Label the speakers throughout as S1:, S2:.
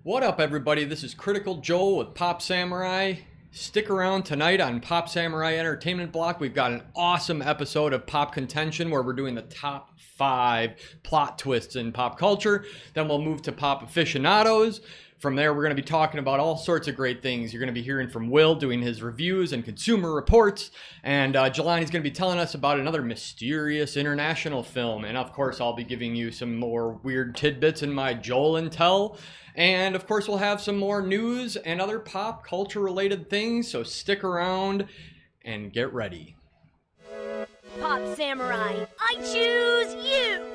S1: What up, everybody? This is Critical Joel with Pop Samurai. Stick around tonight on Pop Samurai Entertainment Block. We've got an awesome episode of Pop Contention where we're doing the top 5 plot twists in pop culture. Then we'll move to Pop Aficionados. From there, we're going to be talking about all sorts of great things. You're going to be hearing from Will doing his reviews and consumer reports. And Jelani's going to be telling us about another mysterious international film. And of course, I'll be giving you some more weird tidbits in my Joel and Tell. And of course, we'll have some more news and other pop culture related things. So stick around and get ready.
S2: Pop Samurai, I choose you!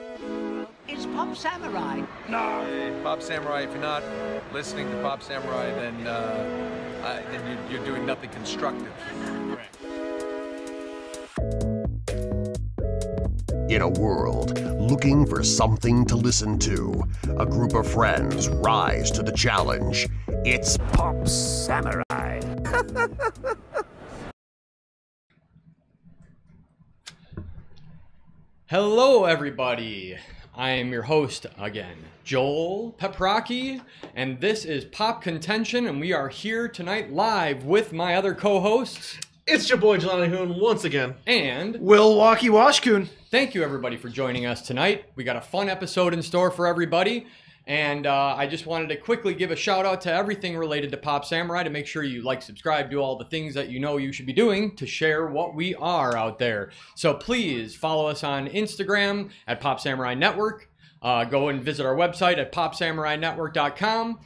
S3: Is Pop Samurai?
S4: No. Hey, Pop Samurai, if you're not listening to Pop Samurai, then you're doing nothing constructive. Correct.
S5: In a world looking for something to listen to, a group of friends rise to the challenge. It's Pop Samurai.
S1: Hello, everybody. I am your host again, Joel Peprocki, and this is Pop Contention, and we are here tonight live with my other co-hosts.
S6: It's your boy Jelani Hoon once again.
S1: And
S7: Will Walkie Washcoon.
S1: Thank you, everybody, for joining us tonight. We got a fun episode in store for everybody. And I just wanted to quickly give a shout out to everything related to Pop Samurai to make sure you like, subscribe, do all the things that you know you should be doing to share what we are out there. So please follow us on Instagram at Pop Samurai Network. Go and visit our website at popsamurainetwork.com.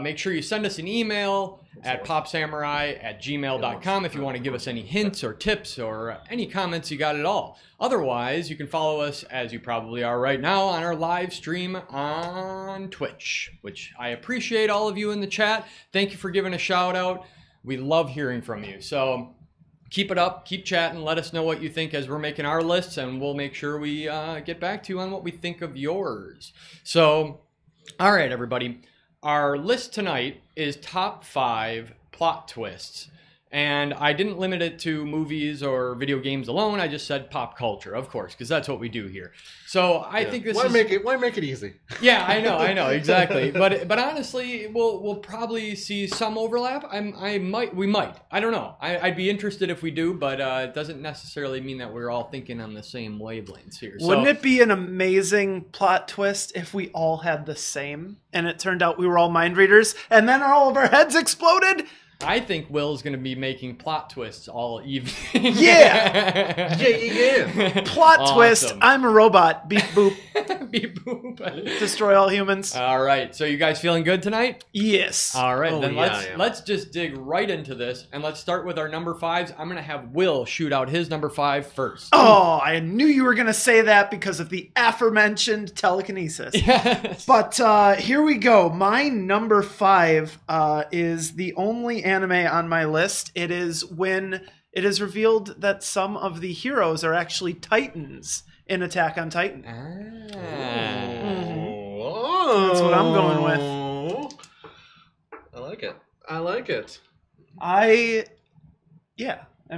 S1: Make sure you send us an email at popsamurai@gmail.com if you want to give us any hints or tips or any comments you got at all. Otherwise, you can follow us, as you probably are right now, on our live stream on Twitch, which I appreciate all of you in the chat. Thank you for giving a shout out. We love hearing from you. So keep it up, keep chatting, let us know what you think as we're making our lists, and we'll make sure we get back to you on what we think of yours. So, all right, everybody. Our list tonight is top 5 plot twists. And I didn't limit it to movies or video games alone. I just said pop culture, of course, because that's what we do here. So I think this
S6: why make it easy?
S1: Yeah, I know, exactly. But honestly, we'll probably see some overlap. We might. I don't know. I'd be interested if we do, but it doesn't necessarily mean that we're all thinking on the same wavelengths here.
S7: Wouldn't it be an amazing plot twist if we all had the same, and it turned out we were all mind readers, and then all of our heads exploded?
S1: I think Will's going to be making plot twists all evening.
S7: Yeah!
S6: Yeah.
S7: Plot
S1: Awesome.
S7: twist, I'm a robot. Beep boop.
S1: Beep boop.
S7: Destroy all humans.
S1: All right, so you guys feeling good tonight?
S7: Yes.
S1: All right, then
S6: yeah.
S1: let's just dig right into this, and let's start with our number 5s. I'm going to have Will shoot out his number 5 first.
S7: Oh, I knew you were going to say that because of the aforementioned telekinesis.
S1: Yes.
S7: But here we go. My number 5 is the only anime on my list. It is when it is revealed that some of the heroes are actually Titans in Attack on Titan. That's what I'm going with.
S6: I like it.
S7: I'm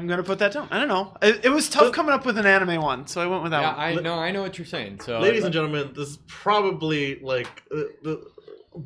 S7: going to put that down. I don't know. It was tough coming up with an anime one, so I went with that one.
S1: I know what you're saying. So,
S6: Ladies and gentlemen, this is probably like the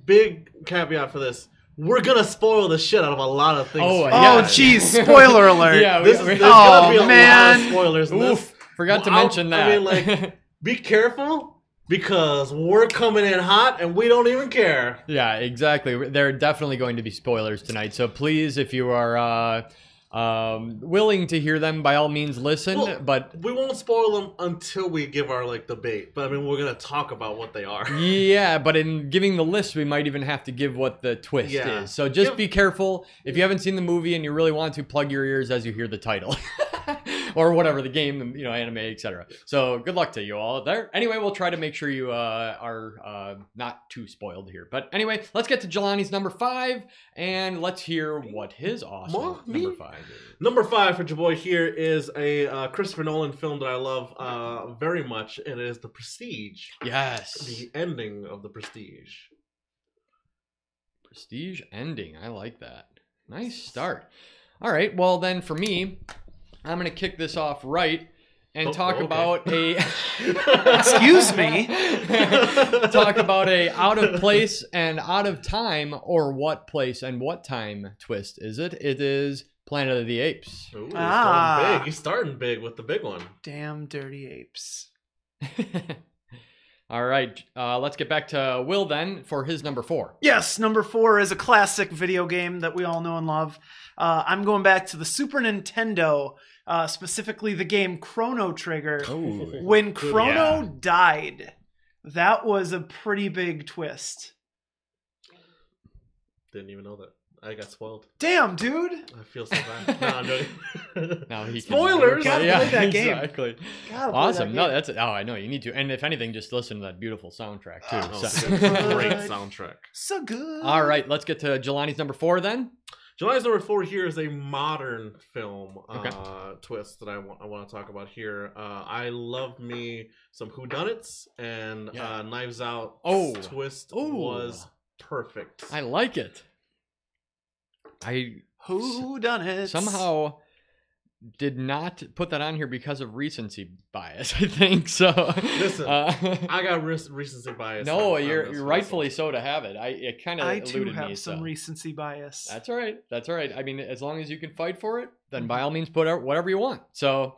S6: big caveat for this. We're gonna spoil the shit out of a lot of things.
S1: Oh,
S7: Oh, geez. Spoiler alert.
S1: Yeah,
S6: there's gonna be a lot of spoilers in this.
S1: Oof, forgot to mention that.
S6: I mean, like, be careful because we're coming in hot and we don't even care.
S1: Yeah, exactly. There are definitely going to be spoilers tonight. So please, if you are willing to hear them, by all means, listen.
S6: Well,
S1: but
S6: we won't spoil them until we give our debate. But I mean, we're gonna talk about what they are.
S1: yeah, but in giving the list, we might even have to give what the twist is. So just be careful. If you haven't seen the movie and you really want to, plug your ears as you hear the title. Or whatever, the game, anime, etc. So good luck to you all there. Anyway, we'll try to make sure you are not too spoiled here. But anyway, let's get to Jelani's number 5, and let's hear what his awesome number 5 is.
S6: Number 5 for your boy here is a Christopher Nolan film that I love very much, and it is The Prestige.
S1: Yes.
S6: The ending of The Prestige.
S1: Prestige ending. I like that. Nice start. All right, well then for me, I'm going to kick this off right and
S6: Oh,
S1: talk
S6: okay.
S1: about a
S7: Excuse me.
S1: talk about a out of place and out of time, or what place and what time twist is it? It is Planet of the Apes.
S6: Ooh, he's
S7: Ah.
S6: starting big. He's starting big with the big one.
S7: Damn dirty apes.
S1: All right, let's get back to Will then for his number 4.
S7: Yes, number 4 is a classic video game that we all know and love. I'm going back to the Super Nintendo, specifically the game Chrono Trigger. When Chrono died, that was a pretty big twist.
S6: Didn't even know that. I got spoiled.
S7: Damn, dude.
S6: I feel so bad. No, I'm joking.
S1: Now he can
S7: Spoilers!
S1: Yeah,
S7: Gotta play that game.
S1: Exactly.
S7: Gotta play
S1: Awesome.
S7: that
S1: No,
S7: game.
S1: that's I know you need to. And if anything, just listen to that beautiful soundtrack too.
S6: Oh,
S1: So-
S6: great soundtrack.
S7: So good.
S1: All right, let's get to Jelani's number 4 then.
S6: July's number 4 here is a modern film
S1: Okay.
S6: twist that I want to talk about here. I love me some whodunits, and
S1: Yeah.
S6: Knives Out
S1: Oh.
S6: twist
S1: Ooh.
S6: was perfect.
S1: I like it. I
S7: Who done it?
S1: somehow did not put that on here because of recency bias. I think so.
S6: Listen,
S1: uh,
S6: I got recency bias.
S1: no,
S6: on
S1: you're
S6: this
S1: you're
S6: one,
S1: rightfully so to have it. It kind of
S7: I too
S1: eluded
S7: have
S1: me.
S7: some
S1: So.
S7: recency bias.
S1: That's all right. That's all right. I mean, as long as you can fight for it, then by all means put out whatever you want. So,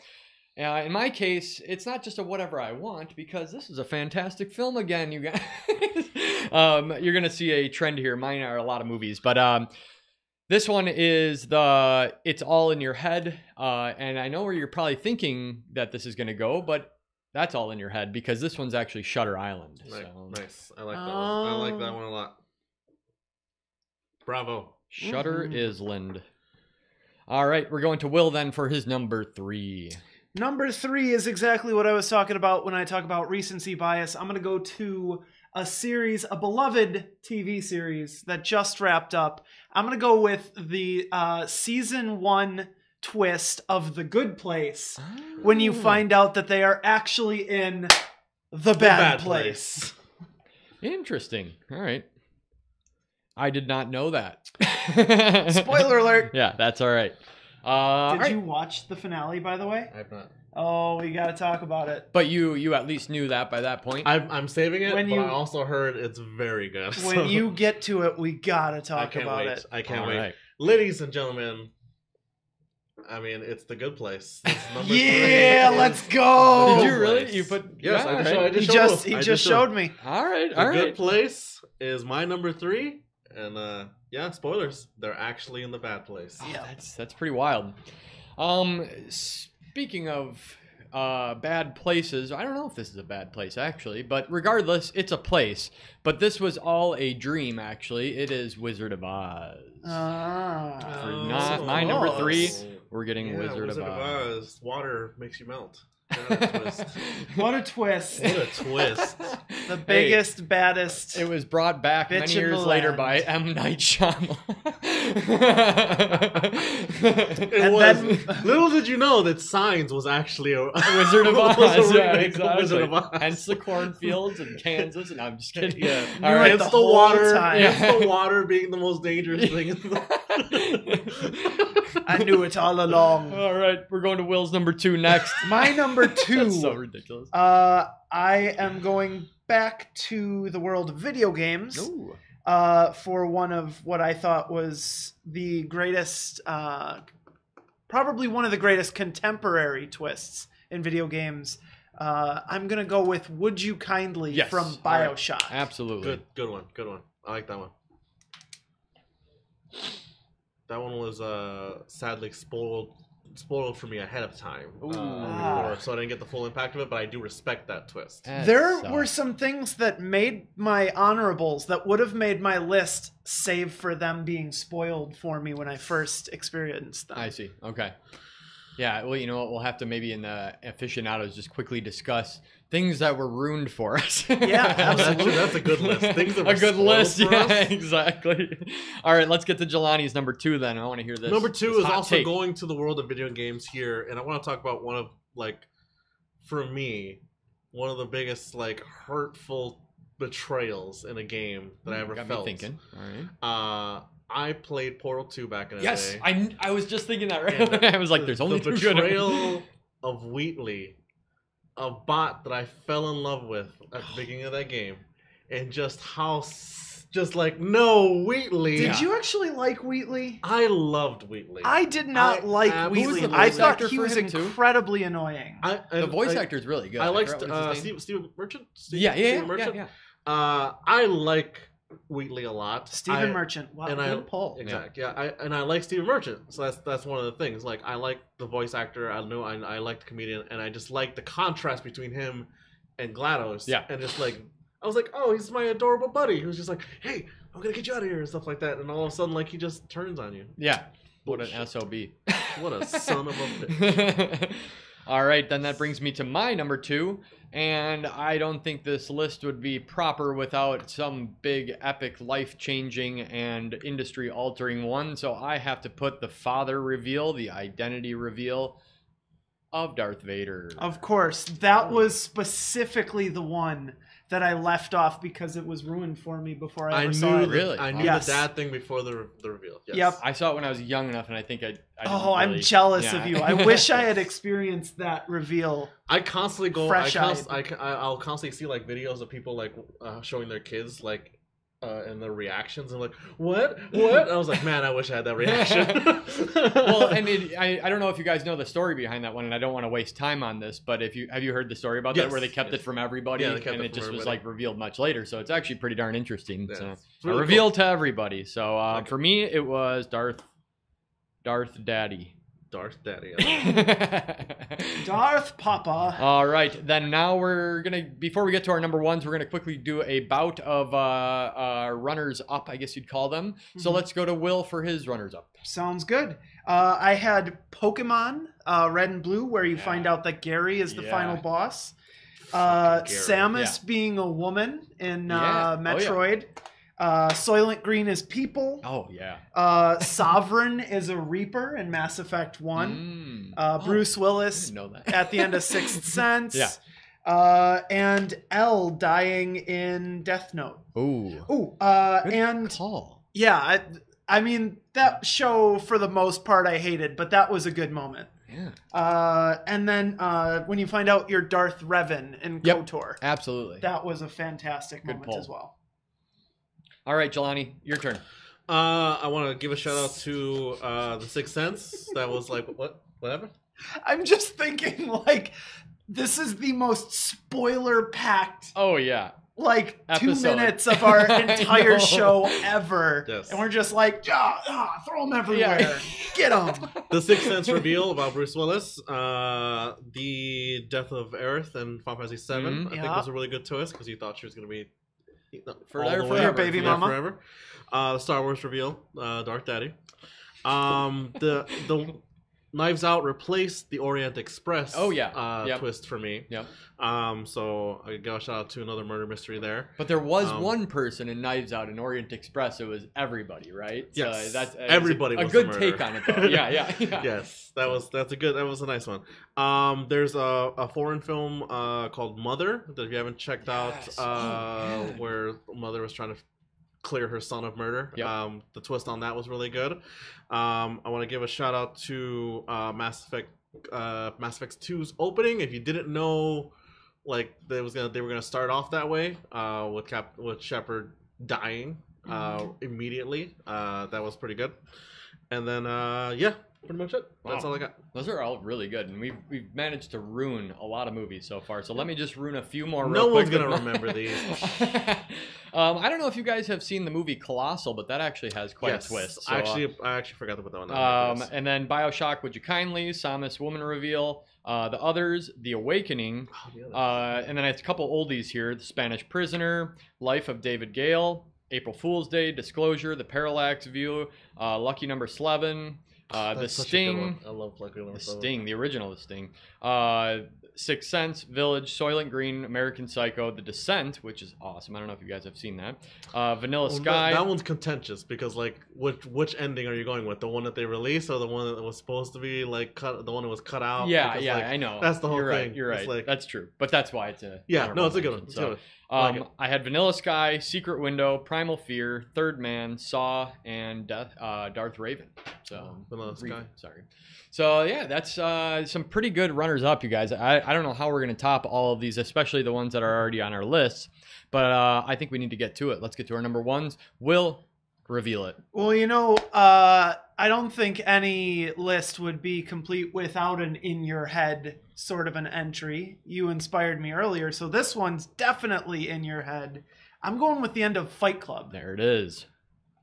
S1: in my case, it's not just a whatever I want, because this is a fantastic film again, you guys. You're going to see a trend here. Mine are a lot of movies, but this one is It's All in Your Head. And I know where you're probably thinking that this is going to go, but that's all in your head, because this one's actually Shutter Island.
S6: Nice,
S1: So.
S6: nice. I like that one. I like that one a lot. Bravo.
S1: Shutter Island. All right, we're going to Will then for his number 3.
S7: Number 3 is exactly what I was talking about when I talk about recency bias. I'm going to go to a series, a beloved TV series that just wrapped up. I'm going to go with the season 1 twist of The Good Place, when you find out that they are actually in the bad place.
S1: Interesting. All right. I did not know that.
S7: Spoiler alert.
S1: Yeah, that's all right.
S7: Did you watch the finale, by the way?
S6: I've not.
S7: Oh, we got to talk about it.
S1: But you at least knew that by that point.
S6: I'm saving it,
S7: When
S6: but
S7: you-
S6: I also heard it's very good.
S7: When
S6: so
S7: you get to it, we got to
S6: I
S7: talk
S6: can't
S7: about
S6: wait.
S7: it.
S6: I can't
S1: All
S6: wait.
S1: right.
S6: Ladies and gentlemen, I mean, it's The Good Place. This is number
S7: Yeah,
S6: 3.
S7: let's go.
S1: Did you
S6: Good
S1: really?
S6: Place.
S1: You put
S6: Yes,
S1: yeah,
S6: I
S1: all
S6: just-
S1: right.
S6: I
S7: He
S6: showed
S7: just
S6: you.
S7: he
S6: I
S7: just
S6: just
S7: showed me.
S1: All right.
S6: The
S1: All
S6: Good
S1: right.
S6: Place is my number 3, and yeah, spoilers. They're actually in the bad place.
S1: Oh, that's pretty wild. Speaking of bad places, I don't know if this is a bad place actually, but regardless, it's a place. But this was all a dream actually. It is Wizard of Oz.
S7: Ah.
S1: For not my number
S7: close.
S1: 3, we're getting
S6: Yeah,
S1: Wizard of Oz.
S6: Water makes you melt. What a twist.
S7: What a twist.
S6: What a twist.
S7: The biggest, baddest.
S1: It was brought back
S7: Bitch
S1: many
S7: in
S1: years
S7: the
S1: later
S7: land.
S1: by M. Night Shyamalan.
S6: It
S7: And
S6: was.
S7: then-
S6: Little did you know that Signs was actually a
S1: Wizard of
S6: was
S1: Oz,
S6: a
S1: yeah,
S6: remake of
S1: exactly.
S6: Wizard of Oz.
S1: Hence the cornfields in Kansas, and I'm just kidding.
S6: Yeah.
S1: All right.
S7: the
S6: It's the
S7: whole
S6: water.
S7: time.
S6: It's the water being the most dangerous thing. In the...
S7: I knew it all along.
S1: All right, we're going to Will's number 2 next.
S7: My number 2.
S1: That's so ridiculous.
S7: I am going back to the world of video games.
S1: Ooh.
S7: For one of what I thought was the greatest, probably one of the greatest contemporary twists in video games. I'm going to go with Would You Kindly
S1: Yes.
S7: from
S1: All right.
S7: BioShock.
S1: Absolutely.
S6: Good one. Good one. I like that one. That one was sadly spoiled for me ahead of time. Before, so I didn't get the full impact of it, but I do respect that twist.
S7: There were some things that made my honorables that would have made my list, save for them being spoiled for me when I first experienced them.
S1: I see. Okay. Yeah, well, you know what? We'll have to maybe in the aficionados just quickly discuss things that were ruined for us.
S7: Yeah, absolutely.
S6: That's a good list. Things that
S1: A
S6: were
S1: good
S6: spoiled
S1: list.
S6: for
S1: Yeah,
S6: us.
S1: exactly. All right, let's get to Jelani's number 2 then. I want to hear this.
S6: Number 2
S1: this
S6: is
S1: hot
S6: also
S1: take.
S6: going to the world of video games here, and I want to talk about one of, like, for me, one of the biggest, like, hurtful betrayals in a game that I ever
S1: Got
S6: felt.
S1: me thinking. All right.
S6: I played Portal 2 back in the
S1: Yes,
S6: day.
S1: I was just thinking that right
S6: And
S1: away. I was like, there's only
S6: the
S1: 2 good ones.
S6: betrayal of Wheatley a bot that I fell in love with at the beginning of that game, and just how just like no Wheatley.
S7: Did you actually like Wheatley?
S6: I loved Wheatley.
S7: I did not like
S6: absolutely
S7: Wheatley.
S1: the
S7: I
S1: voice
S7: thought
S1: actor
S7: he
S1: for
S7: was
S1: him, too?
S7: incredibly annoying.
S1: The voice actor is really good.
S6: I like
S1: forgot what's his name.
S6: Steve Merchant.
S1: Yeah.
S6: Merchant. I like Wheatley a lot.
S7: Stephen Merchant. Wow,
S6: and
S7: good pull.
S6: Exactly. Yeah. I like Stephen Merchant. So that's one of the things. Like I like the voice actor. I like the comedian, and I just like the contrast between him and GLaDOS.
S1: Yeah.
S6: And just like I was like, oh, he's my adorable buddy who's just like, hey, I'm gonna get you out of here and stuff like that. And all of a sudden, like he just turns on you.
S1: Yeah. What an SOB.
S6: What a son of a bitch.
S1: All right, then that brings me to my number 2, and I don't think this list would be proper without some big, epic, life-changing, and industry-altering one, so I have to put the father reveal, the identity reveal of Darth Vader.
S7: Of course, that was specifically the one that I left off because it was ruined for me before I ever saw it.
S1: Really?
S6: I knew
S7: Yes.
S6: the dad thing before the reveal. Yes.
S7: Yep.
S1: I saw it when I was young enough, and I think I didn't
S7: I'm
S1: really-
S7: jealous
S1: yeah.
S7: of you. I wish I had experienced that reveal.
S6: I constantly go.
S7: Fresh-eyed.
S6: I'll constantly see like videos of people like showing their kids like and their reactions and like what. I was like, man, I wish I had that reaction.
S1: Well, I mean, I don't know if you guys know the story behind that one, and I don't want to waste time on this, but have you heard the story about that
S6: Yes,
S1: where they kept
S6: yes.
S1: it from everybody,
S6: Yeah, they kept
S1: and
S6: it
S1: it
S6: from
S1: just was
S6: everybody.
S1: like revealed much later, so it's actually pretty darn interesting.
S6: Yeah,
S1: So
S6: it's really
S1: a reveal to everybody. So
S6: Okay.
S1: for me, it was Darth Daddy.
S6: Darth Daddy.
S7: Darth Papa.
S1: All right, then now we're gonna, before we get to our number ones, we're gonna quickly do a bout of runners up, I guess you'd call them. So let's go to Will for his runners up.
S7: Sounds good. I had Pokemon Red and Blue, where you find out that Gary is the
S1: Yeah.
S7: final boss.
S6: Gary.
S7: Samus being a woman in
S1: Yeah. Oh, yeah.
S7: Metroid. Soylent Green is people.
S1: Oh yeah.
S7: Sovereign is a Reaper in Mass Effect 1. Bruce
S1: I
S7: Willis
S1: didn't know that.
S7: at the end of Sixth Sense.
S1: Yeah.
S7: And Elle dying in Death Note.
S1: Ooh.
S7: Ooh,
S1: Good
S7: and
S1: call.
S7: yeah, I mean, that show for the most part I hated, but that was a good moment.
S1: Yeah.
S7: And then when you find out you're Darth Revan in
S1: Yep.
S7: KOTOR,
S1: Absolutely.
S7: that was a fantastic
S1: Good
S7: moment
S1: pull.
S7: as well.
S1: All right, Jelani, your turn.
S6: I want to give a shout out to the Sixth Sense. That was like whatever.
S7: I'm just thinking, like, this is the most spoiler-packed,
S1: Oh yeah.
S7: like,
S1: Episode.
S7: 2 minutes of our
S1: I
S7: entire
S1: know.
S7: show ever.
S6: Yes.
S7: And we're just like, throw them everywhere.
S1: Yeah.
S7: Get them.
S6: The Sixth Sense reveal about Bruce Willis, the death of Aerith and Final Fantasy VII, I think
S7: Yeah.
S6: was a really good twist because you thought she was going to be
S1: Forever,
S6: all the way-
S1: forever.
S7: Baby
S6: yeah,
S7: mama.
S6: forever. The Star Wars reveal, Darth Daddy. The Knives Out replaced the Orient Express.
S1: Oh, yeah. Yep.
S6: Twist for me.
S1: Yep.
S6: So I got a shout out to another murder mystery there.
S1: But there was one person in Knives Out in Orient Express. It was everybody, right?
S6: Yes.
S1: So that's
S6: Everybody
S1: a
S6: was
S1: good
S6: the
S1: take
S6: murderer.
S1: on it, though. Yeah.
S6: Yes, that was a nice one. There's a foreign film called Mother that if you haven't checked out,
S1: Yes. Oh, man.
S6: where Mother was trying to clear her son of murder.
S1: Yep.
S6: The twist on that was really good. I want to give a shout out to Mass Effect 2's opening. If you didn't know, like they were gonna start off that way with Shepard dying immediately. That was pretty good. And then pretty much it. That's
S1: Wow.
S6: all I got.
S1: Those are all really good, and we've managed to ruin a lot of movies so far. So let me just ruin a few more.
S6: No
S1: real
S6: one's
S1: quick.
S6: gonna remember these.
S1: I don't know if you guys have seen the movie Colossal, but that actually has quite
S6: Yes,
S1: a twist. So,
S6: I actually forgot to put that one down.
S1: and then BioShock, Would You Kindly, Samus Woman Reveal, The Others, The Awakening, and then it's a couple oldies here: The Spanish Prisoner, Life of David Gale, April Fool's Day, Disclosure, The Parallax View, Lucky Number 11, The
S6: That's such a good
S1: Sting.
S6: one. I love Lucky Number
S1: The
S6: 7.
S1: Sting, the original The Sting. Sixth Sense, Village, Soylent Green, American Psycho, The Descent, which is awesome. I don't know if you guys have seen that. Vanilla
S6: Well,
S1: Sky.
S6: that one's contentious because like which ending are you going with? The one that they released or the one that was supposed to be like cut? The one that was cut out?
S1: Yeah,
S6: Because,
S1: yeah,
S6: like,
S1: I know.
S6: That's the whole
S1: You're
S6: thing.
S1: Right, you're
S6: It's
S1: right.
S6: like-
S1: that's true. But that's why it's a
S6: Yeah,
S1: honorable
S6: no, it's a good one.
S1: mention.
S6: It's a good Like it.
S1: I had Vanilla Sky, Secret Window, Primal Fear, Third Man, Saw, and Darth Raven. So
S6: Vanilla Sky.
S1: Sorry. So yeah, that's some pretty good runners up, you guys. I don't know how we're gonna top all of these, especially the ones that are already on our list. But I think we need to get to it. Let's get to our number ones. Will, reveal it.
S7: Well, I don't think any list would be complete without an in your head sort of an entry. You inspired me earlier, so this one's definitely in your head. I'm going with the end of Fight Club.
S1: There it is.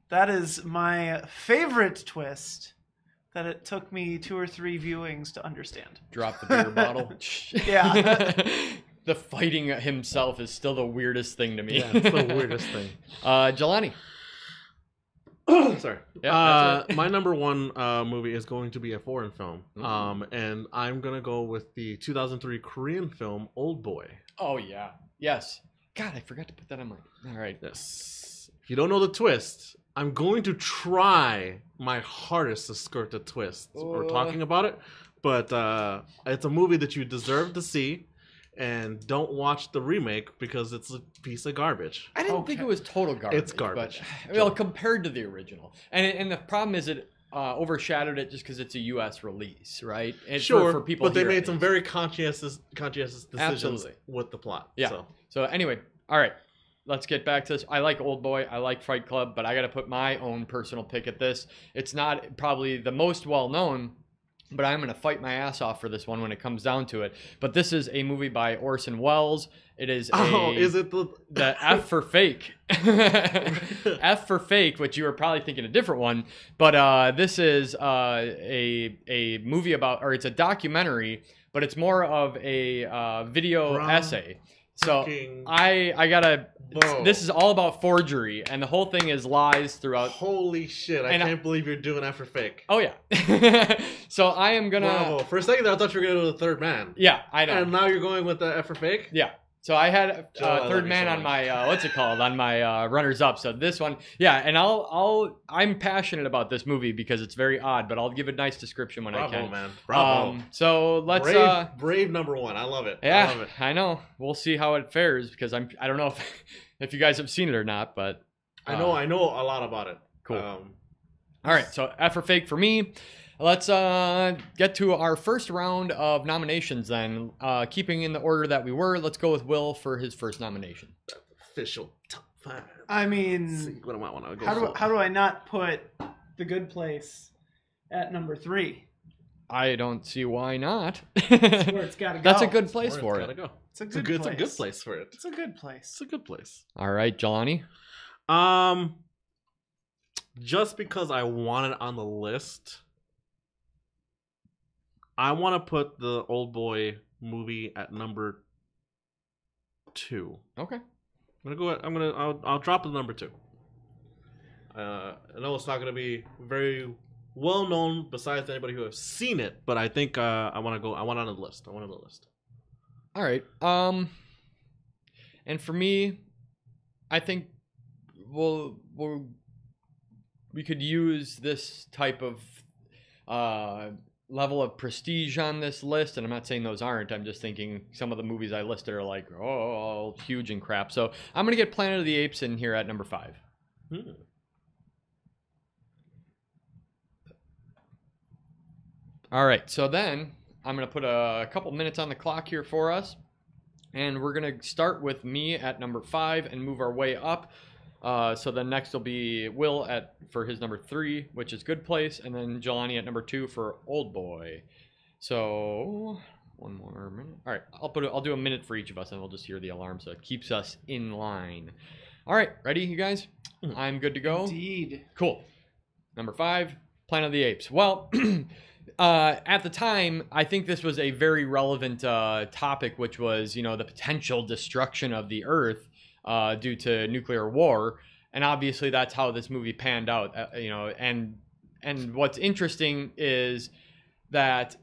S7: That is my favorite twist that it took me 2 or 3 viewings to understand.
S1: Drop the beer bottle.
S7: Yeah.
S1: The fighting himself is still the weirdest thing to me.
S6: Yeah, it's the weirdest thing.
S1: Jelani.
S6: Sorry.
S1: Yeah,
S6: my number one movie is going to be a foreign film. And I'm going to go with the 2003 Korean film Old Boy.
S1: Oh, yeah. Yes. God, I forgot to put that on my... All right.
S6: Yes. If you don't know the twist, I'm going to try my hardest to skirt the twist or talking about it. But it's a movie that you deserve to see. And don't watch the remake because it's a piece of garbage.
S1: I didn't think it was total garbage.
S6: It's garbage.
S1: But, well, compared to the original. And the problem is it overshadowed it just because it's a U.S. release, right? And
S6: sure,
S1: for people
S6: but they
S1: here,
S6: made
S1: at
S6: some
S1: least.
S6: very conscientious decisions
S1: Absolutely.
S6: with the plot.
S1: Yeah. So anyway, all right. Let's get back to this. I like Old Boy. I like Fight Club. But I got to put my own personal pick at this. It's not probably the most well-known, but I'm going to fight my ass off for this one when it comes down to it. But this is a movie by Orson Welles. It is
S6: is it
S1: the F for Fake? F for Fake, which you were probably thinking a different one. But this is a movie about, or it's a documentary, but it's more of a video essay. So I gotta. This is all about forgery, and the whole thing is lies throughout.
S6: Holy shit! I can't believe you're doing that for Fake.
S1: Oh yeah. So I am gonna.
S6: Bravo. For a second there, I thought you were gonna do the Third Man.
S1: Yeah, I know.
S6: And now you're going with the F for Fake.
S1: Yeah. So I had
S6: I
S1: Third Man on my what's it called, on my runners up. So this one, yeah, and I'm passionate about this movie because it's very odd, but I'll give a nice description when I can.
S6: Bravo, man. Bravo.
S1: So let's
S6: brave number one. I love it.
S1: Yeah,
S6: I love it.
S1: I know. We'll see how it fares because I don't know if you guys have seen it or not, but
S6: I know a lot about it.
S1: Cool. All right, so F for Fake for me. Let's get to our first round of nominations then. Keeping in the order that we were, let's go with Will for his first nomination.
S6: Official top 5.
S7: I mean,
S6: Let's see what I might want to go
S7: how do I not put The Good Place at number 3?
S1: I don't see why not.
S7: That's where it's got to go.
S1: That's a good place for
S6: Gotta
S1: it.
S6: go.
S7: It's a good place.
S6: It's a good place for it.
S7: It's a good place.
S6: It's a good place.
S1: All right, Jelani.
S6: Just because I want it on the list, I want to put the Old Boy movie at number 2.
S1: Okay.
S6: I'll drop it to number 2. I know it's not gonna be very well known besides anybody who has seen it, but I think I want it on the list. I want it on the list.
S1: All right. And for me, I think we could use this type of level of prestige on this list, and I'm not saying those aren't. I'm just thinking some of the movies I listed are like, oh, huge and crap. So I'm gonna get Planet of the Apes in here at number 5. All right, so then I'm gonna put a couple minutes on the clock here for us, and we're gonna start with me at number 5 and move our way up. So then next will be Will for his number 3, which is Good Place, and then Jelani at number 2 for Old Boy. So one more minute. All right, I'll do a minute for each of us, and we'll just hear the alarm so it keeps us in line. All right, ready, you guys? I'm good to go.
S7: Indeed.
S1: Cool. Number 5, Planet of the Apes. Well, at the time, I think this was a very relevant topic, which was, the potential destruction of the Earth due to nuclear war, and obviously that's how this movie panned out. And what's interesting is that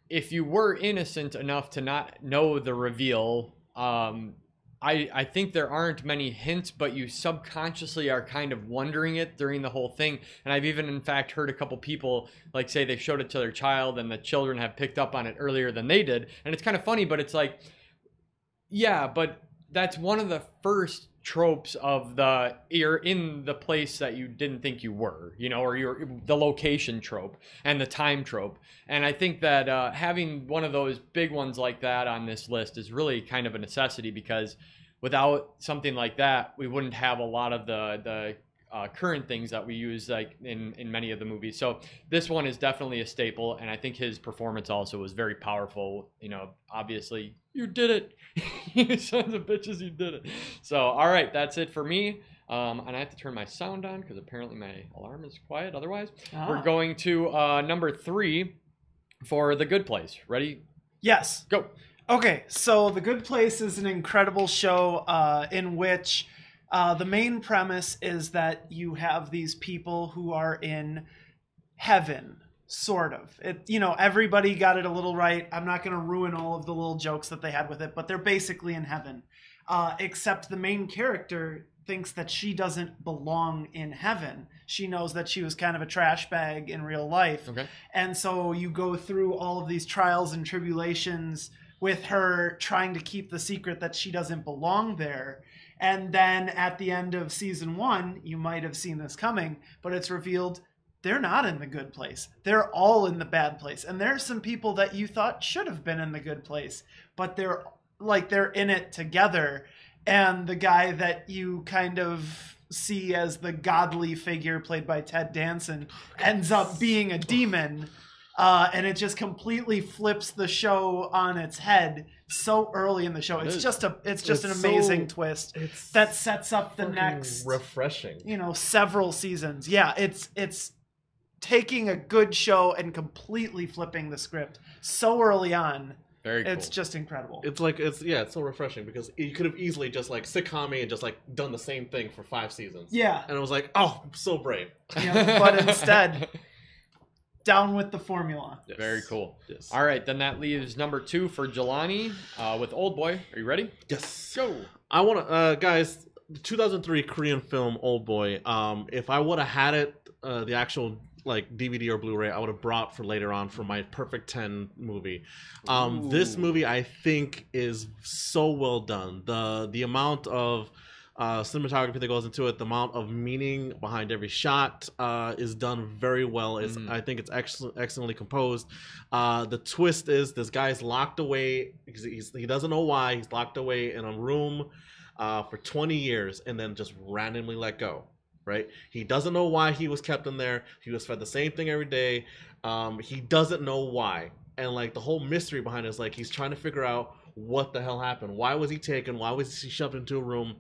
S1: if you were innocent enough to not know the reveal, I think there aren't many hints, but you subconsciously are kind of wondering it during the whole thing. And I've even, in fact, heard a couple people like say they showed it to their child, and the children have picked up on it earlier than they did. And it's kind of funny, but it's like, yeah, but that's one of the first tropes of you're in the place that you didn't think you were, or you're the location trope and the time trope. And I think that having one of those big ones like that on this list is really kind of a necessity, because without something like that, we wouldn't have a lot of the current things that we use like in many of the movies. So this one is definitely a staple, and I think his performance also was very powerful. Obviously, you did it. You sons of bitches, you did it. So, all right, that's it for me. And I have to turn my sound on because apparently my alarm is quiet otherwise. We're going to number 3 for The Good Place. Ready?
S7: Yes.
S1: Go.
S7: Okay, so The Good Place is an incredible show in which the main premise is that you have these people who are in heaven, sort of. Everybody got it a little right. I'm not going to ruin all of the little jokes that they had with it, but they're basically in heaven. Except the main character thinks that she doesn't belong in heaven. She knows that she was kind of a trash bag in real life.
S1: Okay.
S7: And so you go through all of these trials and tribulations with her trying to keep the secret that she doesn't belong there. And then at the end of season 1, you might have seen this coming, but it's revealed they're not in the good place. They're all in the bad place. And there's some people that you thought should have been in the good place, but they're in it together. And the guy that you kind of see as the godly figure played by Ted Danson ends up being a demon. And it just completely flips the show on its head so early in the show. It's just an amazing twist that sets up the next
S6: refreshing,
S7: several seasons. Yeah, it's taking a good show and completely flipping the script so early on.
S1: Very cool.
S7: It's just incredible.
S6: It's so refreshing because you could have easily just like sitcom me and just like done the same thing for 5 seasons.
S7: Yeah.
S6: And it was like, oh, so brave.
S7: But instead, down with the formula.
S6: Yes.
S1: Very cool.
S6: Yes.
S1: All right, then that leaves number 2 for Jelani with Old Boy. Are you ready?
S6: Yes.
S1: Go.
S6: I want to, guys, 2003 Korean film Old Boy. If I would have had it, the actual like DVD or Blu-ray, I would have brought for later on for my Perfect 10 movie. This movie I think is so well done. The amount of cinematography that goes into it, the amount of meaning behind every shot is done very well. I think it's excellently composed. The twist is this guy's locked away. He doesn't know why. He's locked away in a room for 20 years and then just randomly let go. Right? He doesn't know why he was kept in there. He was fed the same thing every day. He doesn't know why. And like the whole mystery behind it is like he's trying to figure out what the hell happened. Why was he taken? Why was he shoved into a room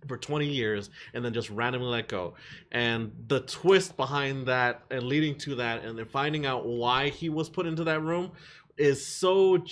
S6: for 20 years and then just randomly let go? And the twist behind that and leading to that and then finding out why he was put into that room is so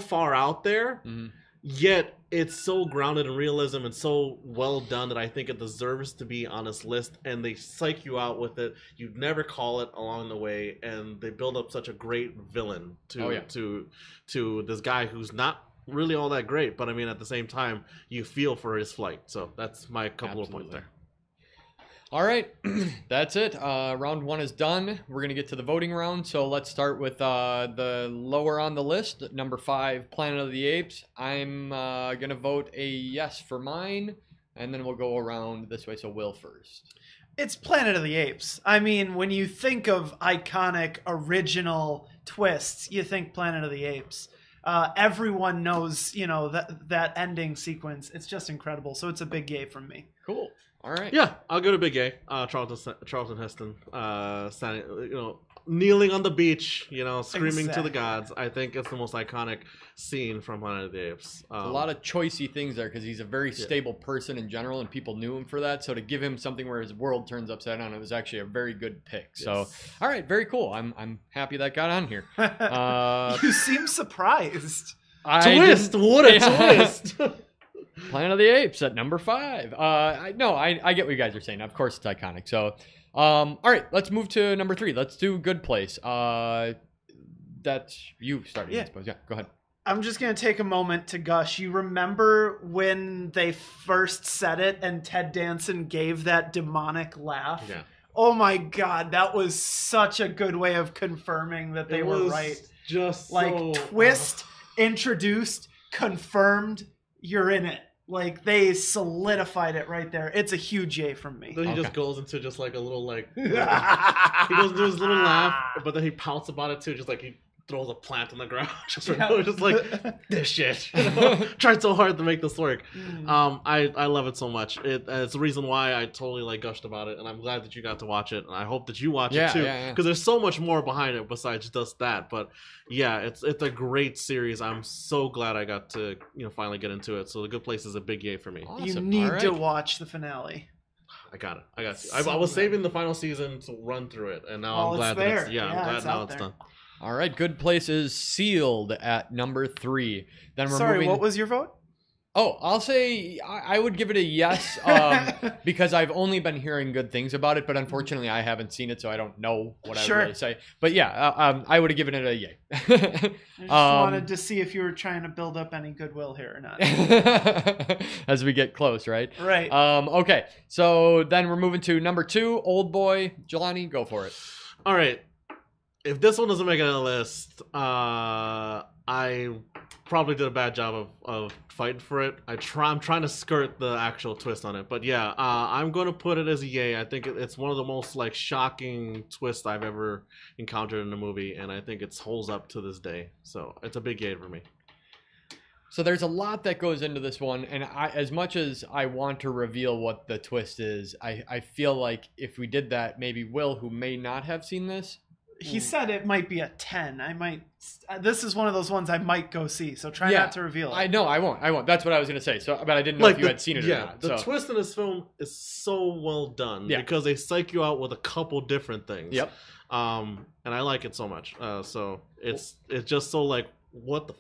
S6: far out there. Mm-hmm. Yet it's so grounded in realism and so well done that I think it deserves to be on this list. And they psych you out with it. You'd never call it along the way, and they build up such a great villain to this guy who's not really all that great. But I mean, at the same time, you feel for his flight. So that's my couple of points there.
S1: All right, that's it. Round 1 is done. We're going to get to the voting round. So let's start with the lower on the list, number 5, Planet of the Apes. I'm going to vote a yes for mine, and then we'll go around this way. So Will first.
S7: It's Planet of the Apes. I mean, when you think of iconic, original twists, you think Planet of the Apes. Everyone knows, that ending sequence. It's just incredible. So it's a big yay from me.
S1: Cool. All right.
S6: Yeah, I'll go to Big A. Charlton Heston, standing, kneeling on the beach, screaming to the gods. I think it's the most iconic scene from Planet of the Apes.
S1: A lot of choicey things there because he's a very stable person in general, and people knew him for that. So to give him something where his world turns upside down, it was actually a very good pick. Yes. So, all right, very cool. I'm happy that got on here.
S7: You seem surprised.
S6: Twist! What a twist!
S1: Planet of the Apes at number 5. I get what you guys are saying. Of course, it's iconic. So, all right, let's move to number 3. Let's do Good Place. That's you starting, I suppose. Yeah, go ahead.
S7: I'm just going to take a moment to gush. You remember when they first said it and Ted Danson gave that demonic laugh?
S6: Yeah.
S7: Oh my God, that was such a good way of confirming that they were right.
S6: Just
S7: like twist, introduced, confirmed. you're in it. Like, they solidified it right there. It's a huge yay from me.
S6: Then he
S1: Okay.
S6: just goes into just like a little like he goes into his little laugh, but then he pouts about it too, just like he throws a plant on the ground, just like this shit. You know? Tried so hard to make this work. I love it so much. It's the reason why I totally like gushed about it, and I'm glad that you got to watch it, and I hope that you watch it too, because there's so much more behind it besides just that. But yeah, it's a great series. I'm so glad I got to finally get into it. So The Good Place is a big yay for me.
S1: Awesome.
S7: You need
S1: All right.
S7: to watch the finale.
S6: I got it. I was saving the final season to run through it, and now I'm glad that it's, I'm glad now it's done.
S1: All right, Good Place is sealed at number 3. Then we're
S7: Sorry,
S1: moving.
S7: what was your vote?
S1: Oh, I'll say I would give it a yes because I've only been hearing good things about it, but unfortunately I haven't seen it, so I don't know what I would really say. But yeah, I would have given it a yay.
S7: I just wanted to see if you were trying to build up any goodwill here or not.
S1: As we get close, right?
S7: Right.
S1: Okay, so then we're moving to number 2, Old Boy. Jelani, go for it.
S6: All right. If this one doesn't make it on the list, I probably did a bad job of fighting for it. I'm trying to skirt the actual twist on it, but yeah, I'm going to put it as a yay. I think it's one of the most like shocking twists I've ever encountered in a movie, and I think it holds up to this day. So it's a big yay for me.
S1: So there's a lot that goes into this one, and as much as I want to reveal what the twist is, I feel like if we did that, maybe Will, who may not have seen this,
S7: He said it might be a 10. This is one of those ones I might go see, so try not to reveal it.
S1: I know, I won't. That's what I was going to say. So, but I didn't know if you had seen it or not.
S6: The twist in this film is so well done because they psych you out with a couple different things.
S1: Yep.
S6: And I like it so much. So it's just so like, what?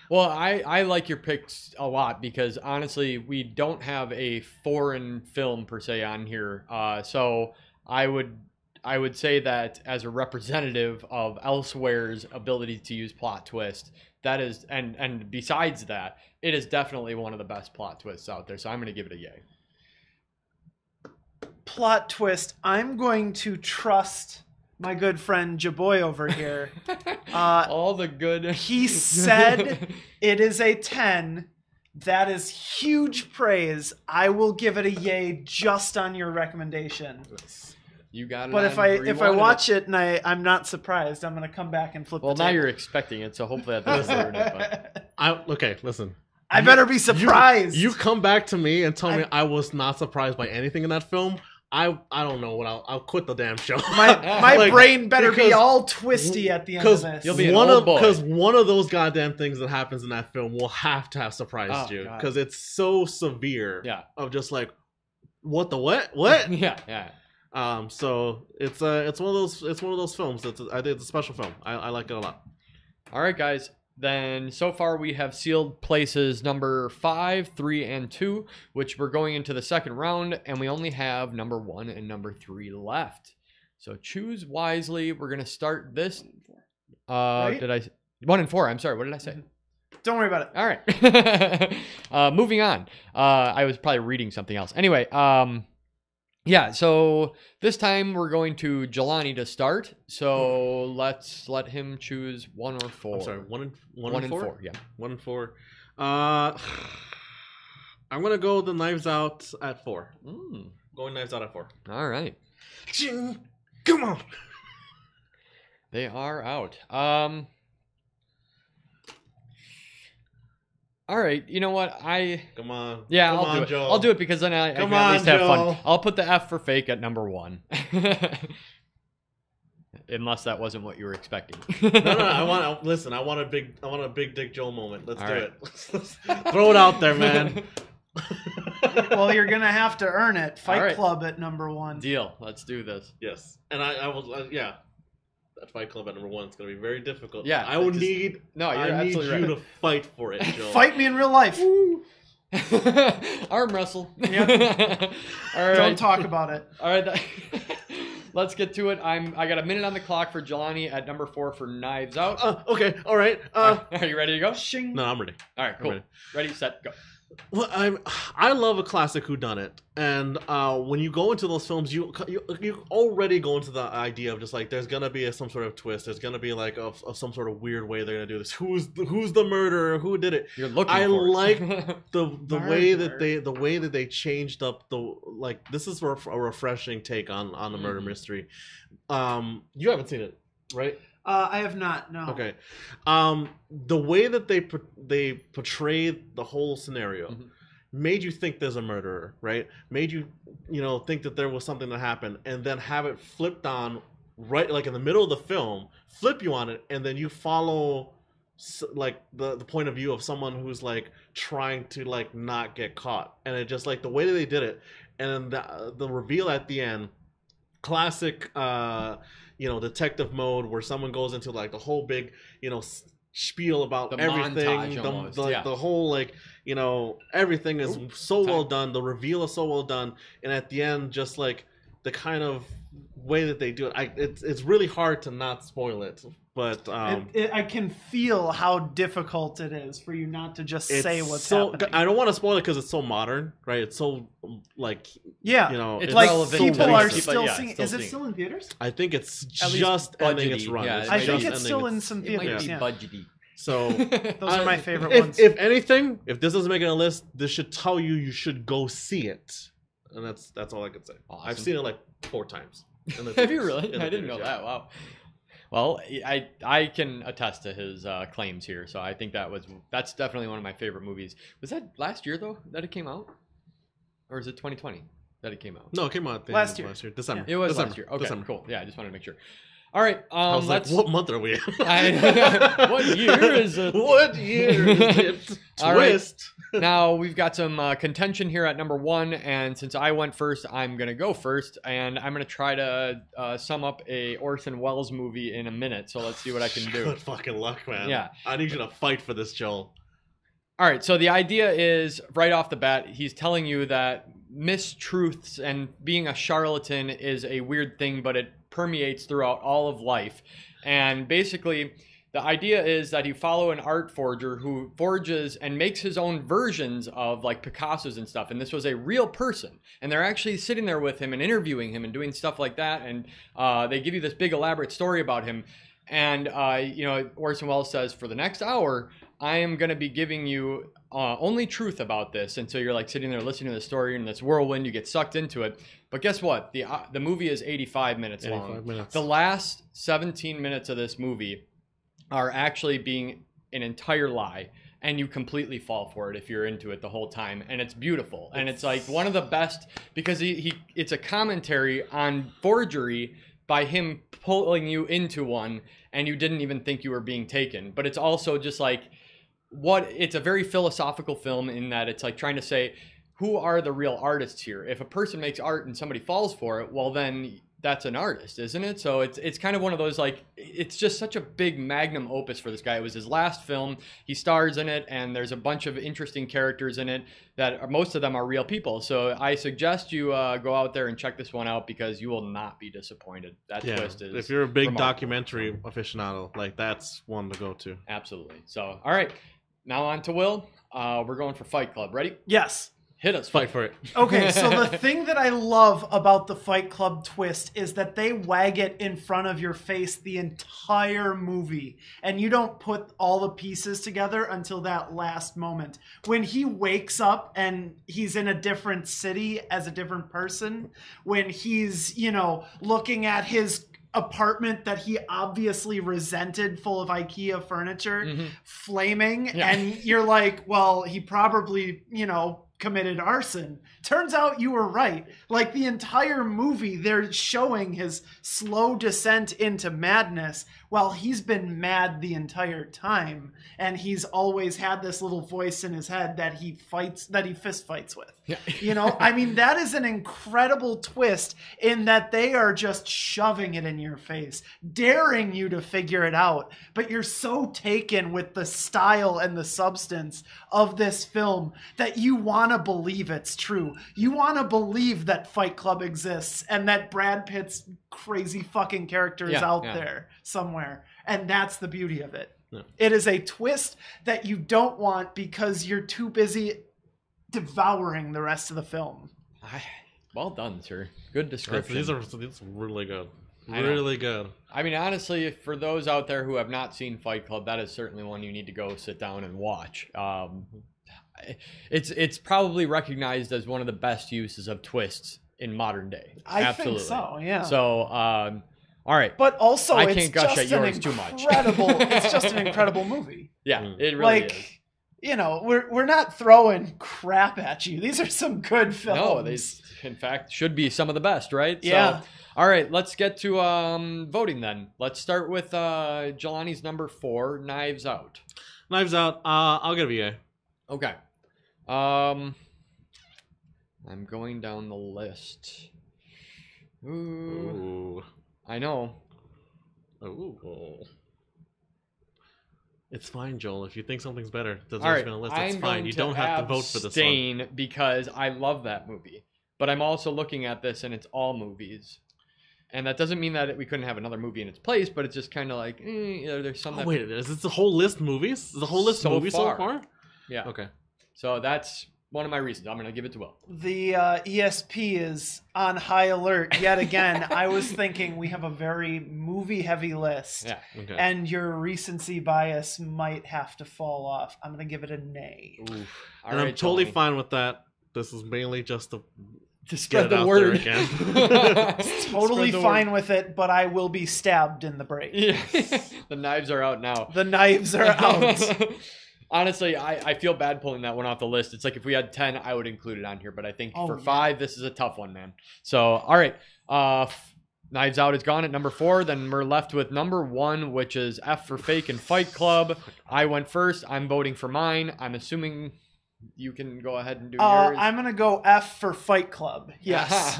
S1: Well, I like your picks a lot because honestly, we don't have a foreign film per se on here. So I would say that as a representative of Elsewhere's ability to use plot twist, that is, and besides that, it is definitely one of the best plot twists out there. So I'm going to give it a yay.
S7: Plot twist. I'm going to trust my good friend Jaboy over here.
S1: All the good.
S7: He said it is a 10. That is huge praise. I will give it a yay just on your recommendation.
S1: You got it.
S7: But if I watch it and I'm not surprised, I'm gonna come back and flip.
S1: Well,
S7: the
S1: now
S7: table.
S1: you're expecting it, so hopefully that doesn't ruin it. But.
S6: Okay, listen.
S7: I better be surprised.
S6: You come back to me and tell me I was not surprised by anything in that film. I don't know what I'll quit the damn show.
S7: My
S6: Like,
S7: brain better be
S6: because-
S7: all twisty at the end of this.
S1: You'll be an old boy.
S6: Because one of those goddamn things that happens in that film will have to have surprised you
S1: God.
S6: because it's so severe.
S1: Yeah.
S6: Of just like, what the what?
S1: Yeah.
S6: So it's one of those films. I think it's a special film. I like it a lot.
S1: All right, guys. Then so far we have sealed places number 5, 3, and 2, which we're going into the second round, and we only have number 1 and number 3 left. So choose wisely. We're gonna start this.
S7: Right?
S1: Did I 1 and 4? I'm sorry. What did I say?
S7: Don't worry about it.
S1: All right. Moving on. I was probably reading something else. Anyway, yeah, so this time we're going to Jelani to start. So let's let him choose 1 or 4.
S6: I'm sorry, one and
S1: and
S6: four?
S1: 4, yeah.
S6: 1 and 4. I'm gonna go the Knives Out at 4. Going Knives Out at 4.
S1: All right.
S6: Come on.
S1: They are out. All right, you know what?
S6: Come on.
S1: Yeah,
S6: Come
S1: I'll
S6: on,
S1: do it.
S6: Joel.
S1: I'll do it because then I can
S6: Come
S1: at
S6: on,
S1: least have
S6: Joel.
S1: fun. I'll put the F for fake at number 1. Unless that wasn't what you were expecting.
S6: No, I want a big Dick Joel moment. Let's
S1: All
S6: do
S1: right.
S6: it. Throw it out there, man.
S7: Well, you're gonna have to earn it. Fight
S1: All right.
S7: Club at number 1.
S1: Deal. Let's do this.
S6: Yes, and I will. Yeah, that Fight Club at number 1 is gonna be very difficult.
S1: Yeah,
S6: I will
S1: just-
S6: need.
S1: No, you're
S6: I need
S1: absolutely
S6: you
S1: right.
S6: to fight for it, Joel.
S7: Fight me in real life.
S1: Arm wrestle.
S7: Yep.
S1: All right.
S7: Don't talk about it.
S1: All right. Let's get to it. I got a minute on the clock for Jelani at number 4 for Knives Out.
S6: Okay, all right.
S1: Are you ready to go?
S7: Shing.
S6: No, I'm ready.
S1: All right, cool.
S6: ready.
S1: Ready, set, go.
S6: Well, I love a classic whodunit, and when you go into those films, you already go into the idea of just like there's gonna be some sort of twist. There's gonna be like of some sort of weird way they're gonna do this. Who's the murderer? Who did it?
S1: You're looking.
S6: I
S1: for
S6: like
S1: it.
S6: the way that they changed up the like. This is a refreshing take on the murder mystery. You haven't seen it, right?
S7: I have not. No.
S6: Okay. The way that they portrayed the whole scenario made you think there's a murderer, right? Made you think that there was something that happened, and then have it flipped on right like in the middle of the film, flip you on it, and then you follow like the point of view of someone who's like trying to like not get caught, and it just like the way that they did it, and then the reveal at the end, classic. Detective mode where someone goes into like the whole big, spiel about
S1: The
S6: everything.
S1: montage almost,
S6: The whole like, everything is well done. The reveal is so well done, and at the end, just like the kind of way that they do it, it's really hard to not spoil it. But
S7: I can feel how difficult it is for you not to just say what's happening.
S6: I don't want to spoil it because it's so modern, right? It's so like
S1: it's
S7: like
S1: relevant
S7: people
S1: to
S7: are
S1: people,
S7: still
S1: yeah,
S7: seeing.
S1: still
S7: Is it
S1: seeing
S7: still in theaters?
S6: I think it's
S1: At least
S6: just ending its
S1: budgety,
S6: run.
S1: yeah,
S7: I think
S1: just
S7: it's still in some
S1: It might
S7: theaters.
S1: be
S7: Yeah.
S1: budgety.
S6: So
S7: Those are my favorite ones.
S6: If anything, if this doesn't make it on a list, this should tell you should go see it, and that's all I can say.
S1: Awesome.
S6: I've seen it like 4 times.
S1: Have you really? I didn't know that. Wow. Well, I can attest to his claims here, so I think that's definitely one of my favorite movies. Was that last year though that it came out, or is it 2020 that it came out?
S6: No, it came out
S7: Last year.
S6: December.
S1: It was
S6: December.
S1: last year. Okay,
S6: December.
S1: cool. Yeah, I just wanted to make sure. All right,
S6: I was like, what month are we in?
S1: what year is it?
S6: What year is it?
S1: All right.
S6: Twist.
S1: Now we've got some contention here at number 1, and since I went first, I'm gonna go first, and I'm gonna try to sum up a Orson Welles movie in a minute. So let's see what I can do.
S6: Good fucking luck, man.
S1: Yeah.
S6: I need you to fight for this, Joel.
S1: All right, so the idea is right off the bat, he's telling you that mistruths and being a charlatan is a weird thing, but it permeates throughout all of life. And basically, the idea is that you follow an art forger who forges and makes his own versions of like Picasso's and stuff. And this was a real person. And they're actually sitting there with him and interviewing him and doing stuff like that. And they give you this big elaborate story about him. And, Orson Welles says, for the next hour, I am going to be giving you only truth about this. And so you're like sitting there listening to the story in this whirlwind, you get sucked into it. But guess what? The movie is 85 minutes long.
S6: 85 minutes.
S1: The last 17 minutes of this movie are actually being an entire lie. And you completely fall for it if you're into it the whole time. And it's beautiful. And it's like one of the best because it's a commentary on forgery by him pulling you into one and you didn't even think you were being taken. But it's also just like it's a very philosophical film in that it's like trying to say, who are the real artists here? If a person makes art and somebody falls for it, well then that's an artist, isn't it? So it's kind of one of those like, it's just such a big magnum opus for this guy. It was his last film. He stars in it and there's a bunch of interesting characters in it that most of them are real people. So I suggest you go out there and check this one out because you will not be disappointed. That twist is
S6: if you're a big
S1: remarkable.
S6: documentary aficionado, like that's one to go to.
S1: Absolutely. So, all right, now on to Will. We're going for Fight Club. Ready?
S7: Yes.
S1: Hit us.
S6: Fight for it.
S7: Okay, so the thing that I love about the Fight Club twist is that they wag it in front of your face the entire movie, and you don't put all the pieces together until that last moment. When he wakes up and he's in a different city as a different person, when he's, looking at his apartment that he obviously resented full of IKEA furniture, flaming, and you're like, well, he probably, committed arson. Turns out you were right. Like the entire movie, they're showing his slow descent into madness while he's been mad the entire time. And he's always had this little voice in his head that he fist fights with.
S1: Yeah.
S7: That is an incredible twist in that they are just shoving it in your face, daring you to figure it out. But you're so taken with the style and the substance of this film that you want to believe it's true. You want to believe that Fight Club exists and that Brad Pitt's crazy fucking character is out there somewhere. And that's the beauty of it.
S6: Yeah.
S7: It is a twist that you don't want because you're too busy devouring the rest of the film.
S1: Well done, sir. Good description.
S6: These are really good.
S1: I know.
S6: Really good.
S1: I mean, honestly, for those out there who have not seen Fight Club, that is certainly one you need to go sit down and watch. It's probably recognized as one of the best uses of twists in modern day.
S7: I think so, yeah.
S1: So, all right.
S7: But also,
S1: I
S7: it's
S1: can't gush
S7: just
S1: at yours too much.
S7: It's just an incredible movie.
S1: Yeah, it really is.
S7: Like, you know, we're not throwing crap at you. These are some good films.
S1: No, these, in fact, should be some of the best, right?
S7: Yeah.
S1: So, all right, let's get to voting then. Let's start with Jelani's number 4, Knives Out.
S6: Knives Out. I'll give it a VA.
S1: Okay. I'm going down the list. Ooh. I know.
S6: Ooh. It's fine, Joel. If you think something's better, that's
S1: All right,
S6: on the list. It's
S1: I'm
S6: fine.
S1: going
S6: You don't have to vote for this one.
S1: abstain because I love that movie. But I'm also looking at this and it's all movies. And that doesn't mean that we couldn't have another movie in its place, but it's just kind of like, there's some that...
S6: Oh, wait, is this the whole list movies? Is the whole list movies so far?
S1: Yeah.
S6: Okay.
S1: So that's one of my reasons. I'm going to give it to Will.
S7: The ESP is on high alert yet again. I was thinking we have a very movie-heavy list.
S1: Yeah.
S6: Okay.
S7: And your recency bias might have to fall off. I'm going to give it a nay.
S1: Oof. All
S6: And
S1: right,
S6: I'm totally
S1: Jelani.
S6: fine with that. This is mainly just to
S1: Spread
S6: get it
S1: the
S6: out
S1: word.
S6: there again.
S7: Totally
S1: Spread the
S7: fine with it, but I will be stabbed in the break.
S1: Yeah. The knives are out now.
S7: The knives are out.
S1: Honestly, I feel bad pulling that one off the list. It's like if we had 10, I would include it on here. But I think for 5, this is a tough one, man. So, all right. Knives Out is gone at number 4. Then we're left with number 1, which is F for Fake and Fight Club. I went first. I'm voting for mine. I'm assuming you can go ahead and do yours.
S7: I'm going to go F for Fight Club. Yes.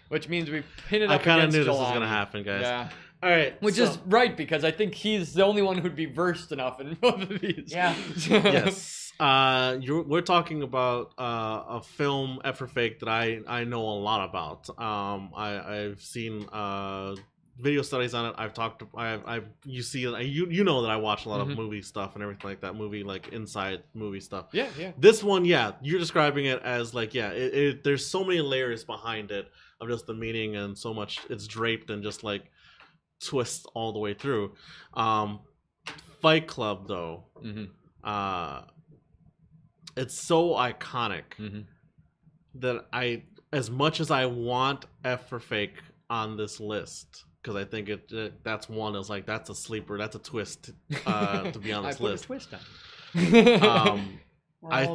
S1: Which means we pin it
S6: I
S1: up
S6: kind of
S1: against
S6: knew this was
S1: Jelani.
S6: going to happen, guys.
S1: Yeah.
S6: All right.
S1: Which is right, because I think he's the only one who'd be versed enough in both of these.
S7: Yeah.
S6: Yes. We're talking about a film, F for Fake, that I know a lot about. I've seen video studies on it. You know that I watch a lot of movie stuff and everything like that. Like inside movie stuff.
S1: Yeah.
S6: This one, you're describing it as like, there's so many layers behind it of just the meaning, and so much it's draped and just like twists all the way through. Fight Club, though, it's so iconic that as much as I want F for Fake on this list, because I think that's one is like, that's a sleeper, that's a twist to be on this list.
S1: I put a twist on.
S6: I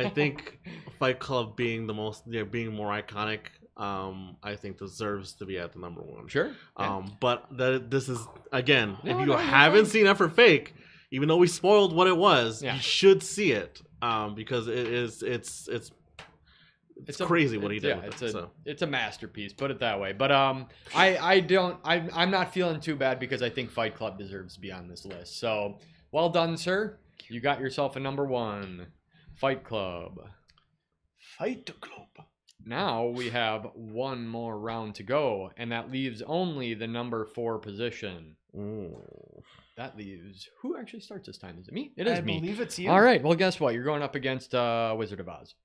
S6: think Fight Club being the most, being more iconic, I think deserves to be at the number 1.
S1: Sure.
S6: But this is, again, if you haven't seen F for Fake, even though we spoiled what it was, you should see it, because it's crazy what he did.
S1: Yeah, it's a masterpiece. Put it that way. But I'm not feeling too bad, because I think Fight Club deserves to be on this list. So well done, sir. You got yourself a number 1, Fight Club.
S7: Fight Club.
S1: Now we have one more round to go, and that leaves only the number 4 position.
S6: Ooh.
S1: That leaves... Who actually starts this time? Is it me? It is me.
S7: I believe it's you.
S1: All right. Well, guess what? You're going up against Wizard of Oz.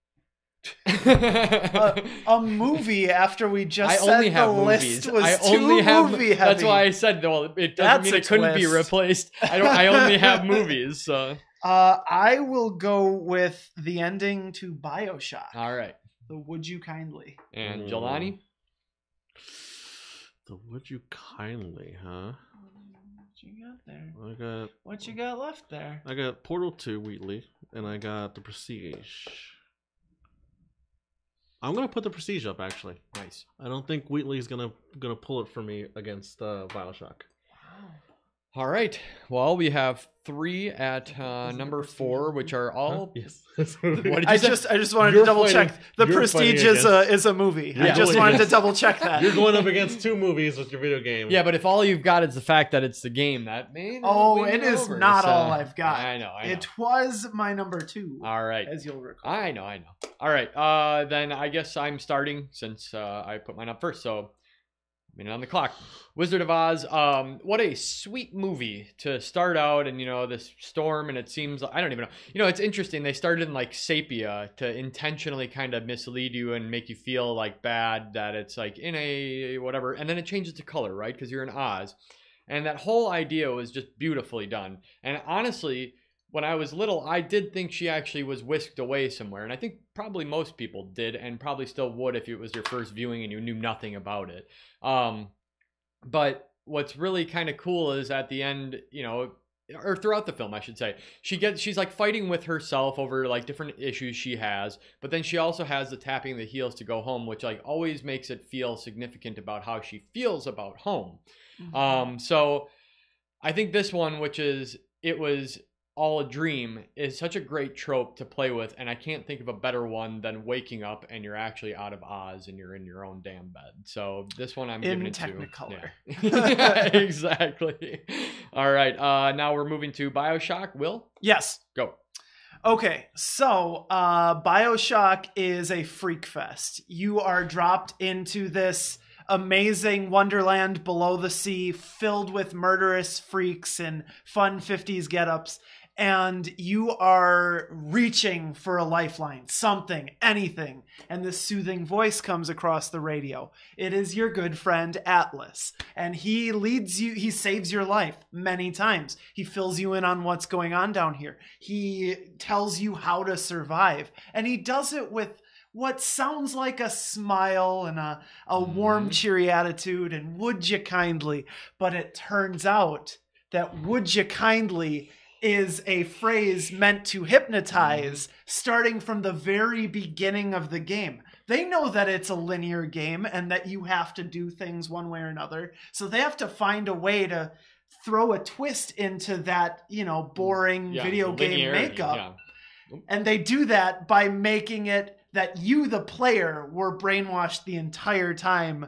S7: A movie after we just said the list was too movie heavy.
S1: That's why I said, well, it doesn't mean it couldn't be replaced. I only have movies. So.
S7: I will go with the ending to BioShock.
S1: All right.
S7: The Would You Kindly.
S1: And Jelani?
S6: The Would You Kindly, huh?
S7: What you got there? What you got left there?
S6: I got Portal 2 Wheatley, and I got The Prestige. I'm gonna put The Prestige up, actually.
S1: Nice.
S6: I don't think Wheatley's gonna pull it for me against BioShock.
S1: All right. Well, we have 3 at number 4, which are all.
S6: Yes.
S1: What did you
S7: I
S1: say?
S7: just wanted to double check. The Prestige is a movie. I just wanted to double check that.
S6: You're going up against 2 movies with your video game.
S1: Yeah, but if all you've got is the fact that it's the game, that may.
S7: It is not all I've got.
S1: I know.
S7: It was my number 2.
S1: All right.
S7: As you'll recall.
S1: I know. All right. Then I guess I'm starting, since I put mine up first. So Minute on the clock. Wizard of Oz. What a sweet movie to start out, and this storm, and it seems I don't even know. It's interesting. They started in like sepia to intentionally kind of mislead you and make you feel like bad that it's like in a whatever, and then it changes to color, right? Because you're in Oz, and that whole idea was just beautifully done. And honestly, when I was little, I did think she actually was whisked away somewhere, and I think probably most people did, and probably still would if it was your first viewing and you knew nothing about it. But what's really kind of cool is at the end, or throughout the film, I should say, she's like fighting with herself over like different issues she has, but then she also has the tapping the heels to go home, which like always makes it feel significant about how she feels about home.
S7: Mhm.
S1: So I think this one, which is It Was All a Dream, is such a great trope to play with, and I can't think of a better one than waking up and you're actually out of Oz and you're in your own damn bed. So this one I'm giving it
S7: Technicolor.
S1: to. Yeah. Exactly. All right. Now we're moving to BioShock. Will?
S7: Yes.
S1: Go.
S7: Okay, so BioShock is a freak fest. You are dropped into this amazing wonderland below the sea filled with murderous freaks and fun 50s get-ups, and you are reaching for a lifeline, something, anything, and this soothing voice comes across the radio. It is your good friend Atlas, and he leads you, he saves your life many times. He fills you in on what's going on down here. He tells you how to survive, and he does it with what sounds like a smile and a warm, cheery attitude, and would you kindly, but it turns out that would you kindly is a phrase meant to hypnotize starting from the very beginning of the game. They know that it's a linear game and that you have to do things one way or another. So they have to find a way to throw a twist into that, boring video game makeup.
S1: Yeah.
S7: And they do that by making it that you, the player, were brainwashed the entire time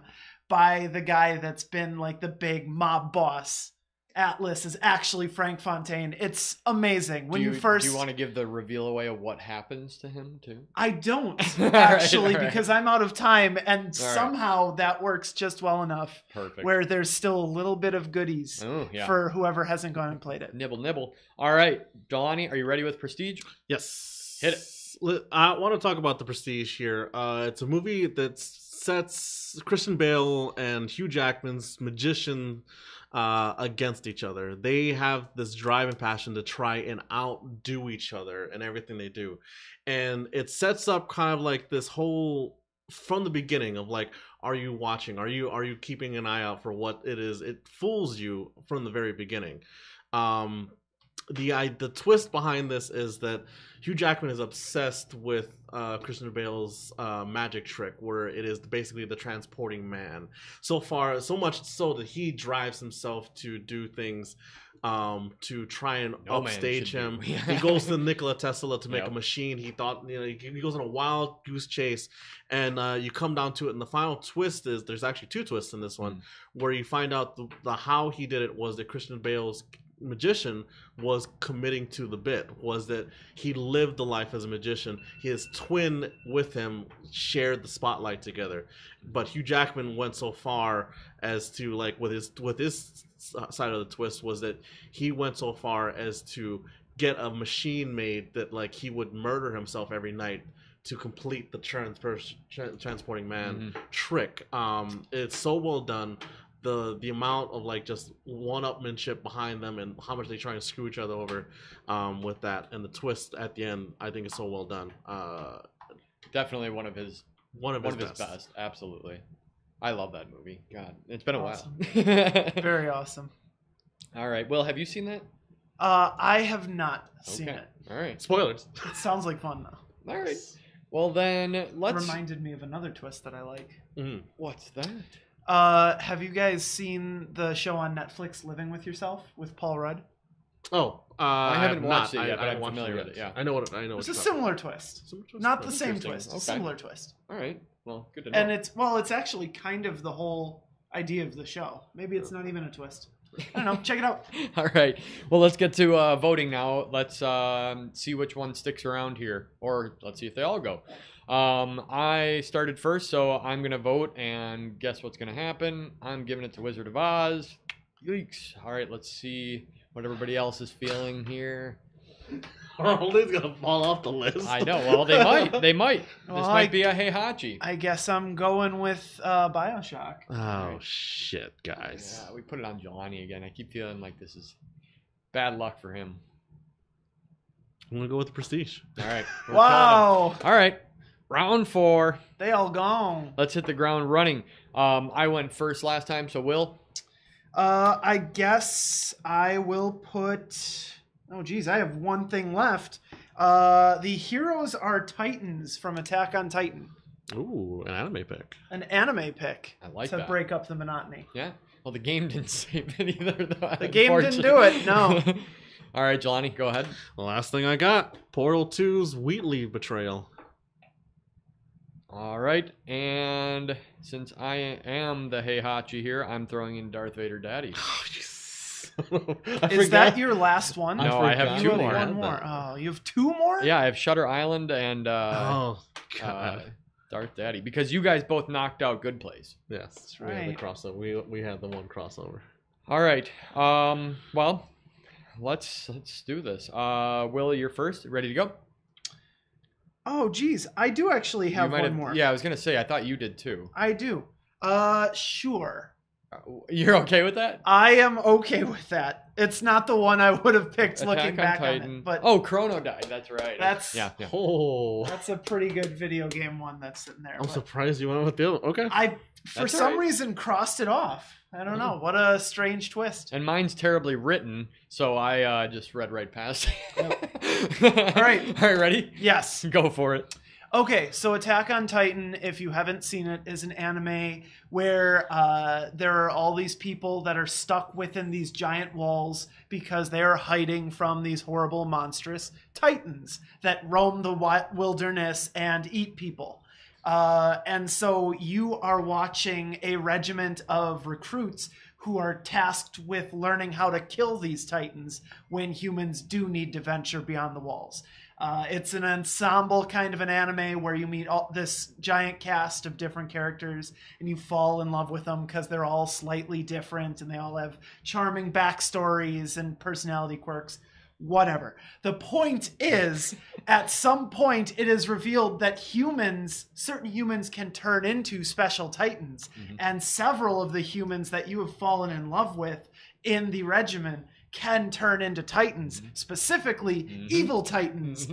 S7: by the guy that's been like the big mob boss. Atlas is actually Frank Fontaine. It's amazing. When do you
S1: want to give the reveal away of what happens to him too?
S7: I don't actually,
S1: all right.
S7: because I'm out of time, and somehow that works just well enough.
S1: Perfect.
S7: Where there's still a little bit of goodies for whoever hasn't gone and played it.
S1: Nibble. All right, Jelani, are you ready with Prestige?
S6: Yes.
S1: Hit it.
S6: I want to talk about The Prestige here. It's a movie that sets Christian Bale and Hugh Jackman's magician against each other. They have this drive and passion to try and outdo each other in everything they do. And it sets up kind of like this whole, from the beginning, of like, are you watching? Are you keeping an eye out for what it is? It fools you from the very beginning. The twist behind this is that Hugh Jackman is obsessed with Christian Bale's magic trick, where it is basically the transporting man. So much so that he drives himself to do things to try and upstage him. He goes to Nikola Tesla to make a machine. He thought, he goes on a wild goose chase, and you come down to it. And the final twist is, there's actually two twists in this one, where you find out the how he did it was that Christian Bale's magician was committing to the bit, was that he lived the life as a magician. His twin with him shared the spotlight together, but Hugh Jackman went so far as to, like, with his side of the twist, was that he went so far as to get a machine made that, like, he would murder himself every night to complete the transporting man trick. It's so well done. The amount of, like, just one-upmanship behind them and how much they try and screw each other over with that, and the twist at the end, I think is so well done.
S1: Definitely one of his best. Absolutely. I love that movie. God, it's been
S7: Awesome.
S1: a while.
S7: Very awesome.
S1: All right. Will, have you seen that?
S7: I have not seen it.
S1: All right.
S6: Spoilers.
S7: It sounds like fun though.
S1: All right. Well, then let's.
S7: Reminded me of another twist that I like.
S1: What's that?
S7: Have you guys seen the show on Netflix, Living with Yourself, with Paul Rudd?
S6: Oh,
S1: I haven't watched
S6: not.
S1: it yet, but I'm
S6: watched
S1: familiar with it. Yeah,
S6: I know what.
S7: It's a similar twist. Not the same twist.
S1: Okay.
S7: A similar twist.
S1: All right. Well, good to know.
S7: And it's actually kind of the whole idea of the show. Maybe it's not even a twist. I don't know. Check it out.
S1: All right. Well, let's get to voting now. Let's see which one sticks around here, or let's see if they all go. I started first, so I'm gonna vote, and guess what's gonna happen? I'm giving it to Wizard of Oz. Yikes! All right, let's see what everybody else is feeling here.
S6: Harley's gonna fall off the list.
S1: I know. Well, they might. They might.
S7: Well,
S1: This might be a Heihachi.
S7: I guess I'm going with Bioshock.
S6: Oh shit, guys.
S1: Yeah, we put it on Jelani again. I keep feeling like this is bad luck for him.
S6: I'm gonna go with the Prestige.
S1: All right. we're
S7: Wow,
S1: calling. All right. Round 4.
S7: they all gone.
S1: Let's hit the ground running. I went first last time, so Will.
S7: I guess I will put. Oh, geez, I have one thing left. The heroes are Titans from Attack on Titan.
S6: Ooh, an anime pick.
S7: An anime pick.
S1: I like
S7: to
S1: that.
S7: break up the monotony.
S1: Yeah. Well, the game didn't save it either. Though,
S7: The game didn't do it, no.
S1: All right, Jelani, go ahead.
S6: The last thing I got, Portal 2's Wheatley betrayal.
S1: All right, and since I am the Heihachi here, I'm throwing in Darth Vader Daddy.
S7: Is that your last one?
S1: No, I have
S7: You
S1: two
S7: have
S1: more.
S7: one more. Oh, you have two more?
S1: Yeah, I have Shutter Island and
S6: Oh god.
S1: Darth Daddy because you guys both knocked out Good Place.
S6: Yes, we
S7: right.
S6: had the crossover. We had the one crossover.
S1: All right. Well, let's do this. Will, you're first. Ready to go?
S7: Oh, geez. I do actually have
S1: You might
S7: one more.
S1: Yeah, I was gonna say. I thought you did too.
S7: I do. Sure.
S1: You're okay with that?
S7: I am okay with that. It's not the one I would have picked looking back on it, but
S1: oh, Chrono died. That's right.
S7: That's-
S1: yeah.
S6: Oh,
S7: that's a pretty good video game one that's sitting there.
S6: I'm
S7: but
S6: surprised you went with the other. Okay.
S7: I, for
S1: That's
S7: some
S1: all right.
S7: reason, crossed it off. I don't know. What a strange twist.
S1: And mine's terribly written, so I just read right past.
S7: All right.
S1: All right. Ready?
S7: Yes.
S1: Go for it.
S7: Okay, so Attack on Titan, if you haven't seen it, is an anime where there are all these people that are stuck within these giant walls because they are hiding from these horrible, monstrous titans that roam the wilderness and eat people. And so you are watching a regiment of recruits who are tasked with learning how to kill these titans when humans do need to venture beyond the walls. It's an ensemble kind of an anime where you meet this giant cast of different characters and you fall in love with them because they're all slightly different and they all have charming backstories and personality quirks. Whatever. The point is, at some point, it is revealed that certain humans can turn into special titans.
S1: Mm-hmm.
S7: And several of the humans that you have fallen in love with in the regimen can turn into titans, specifically evil titans.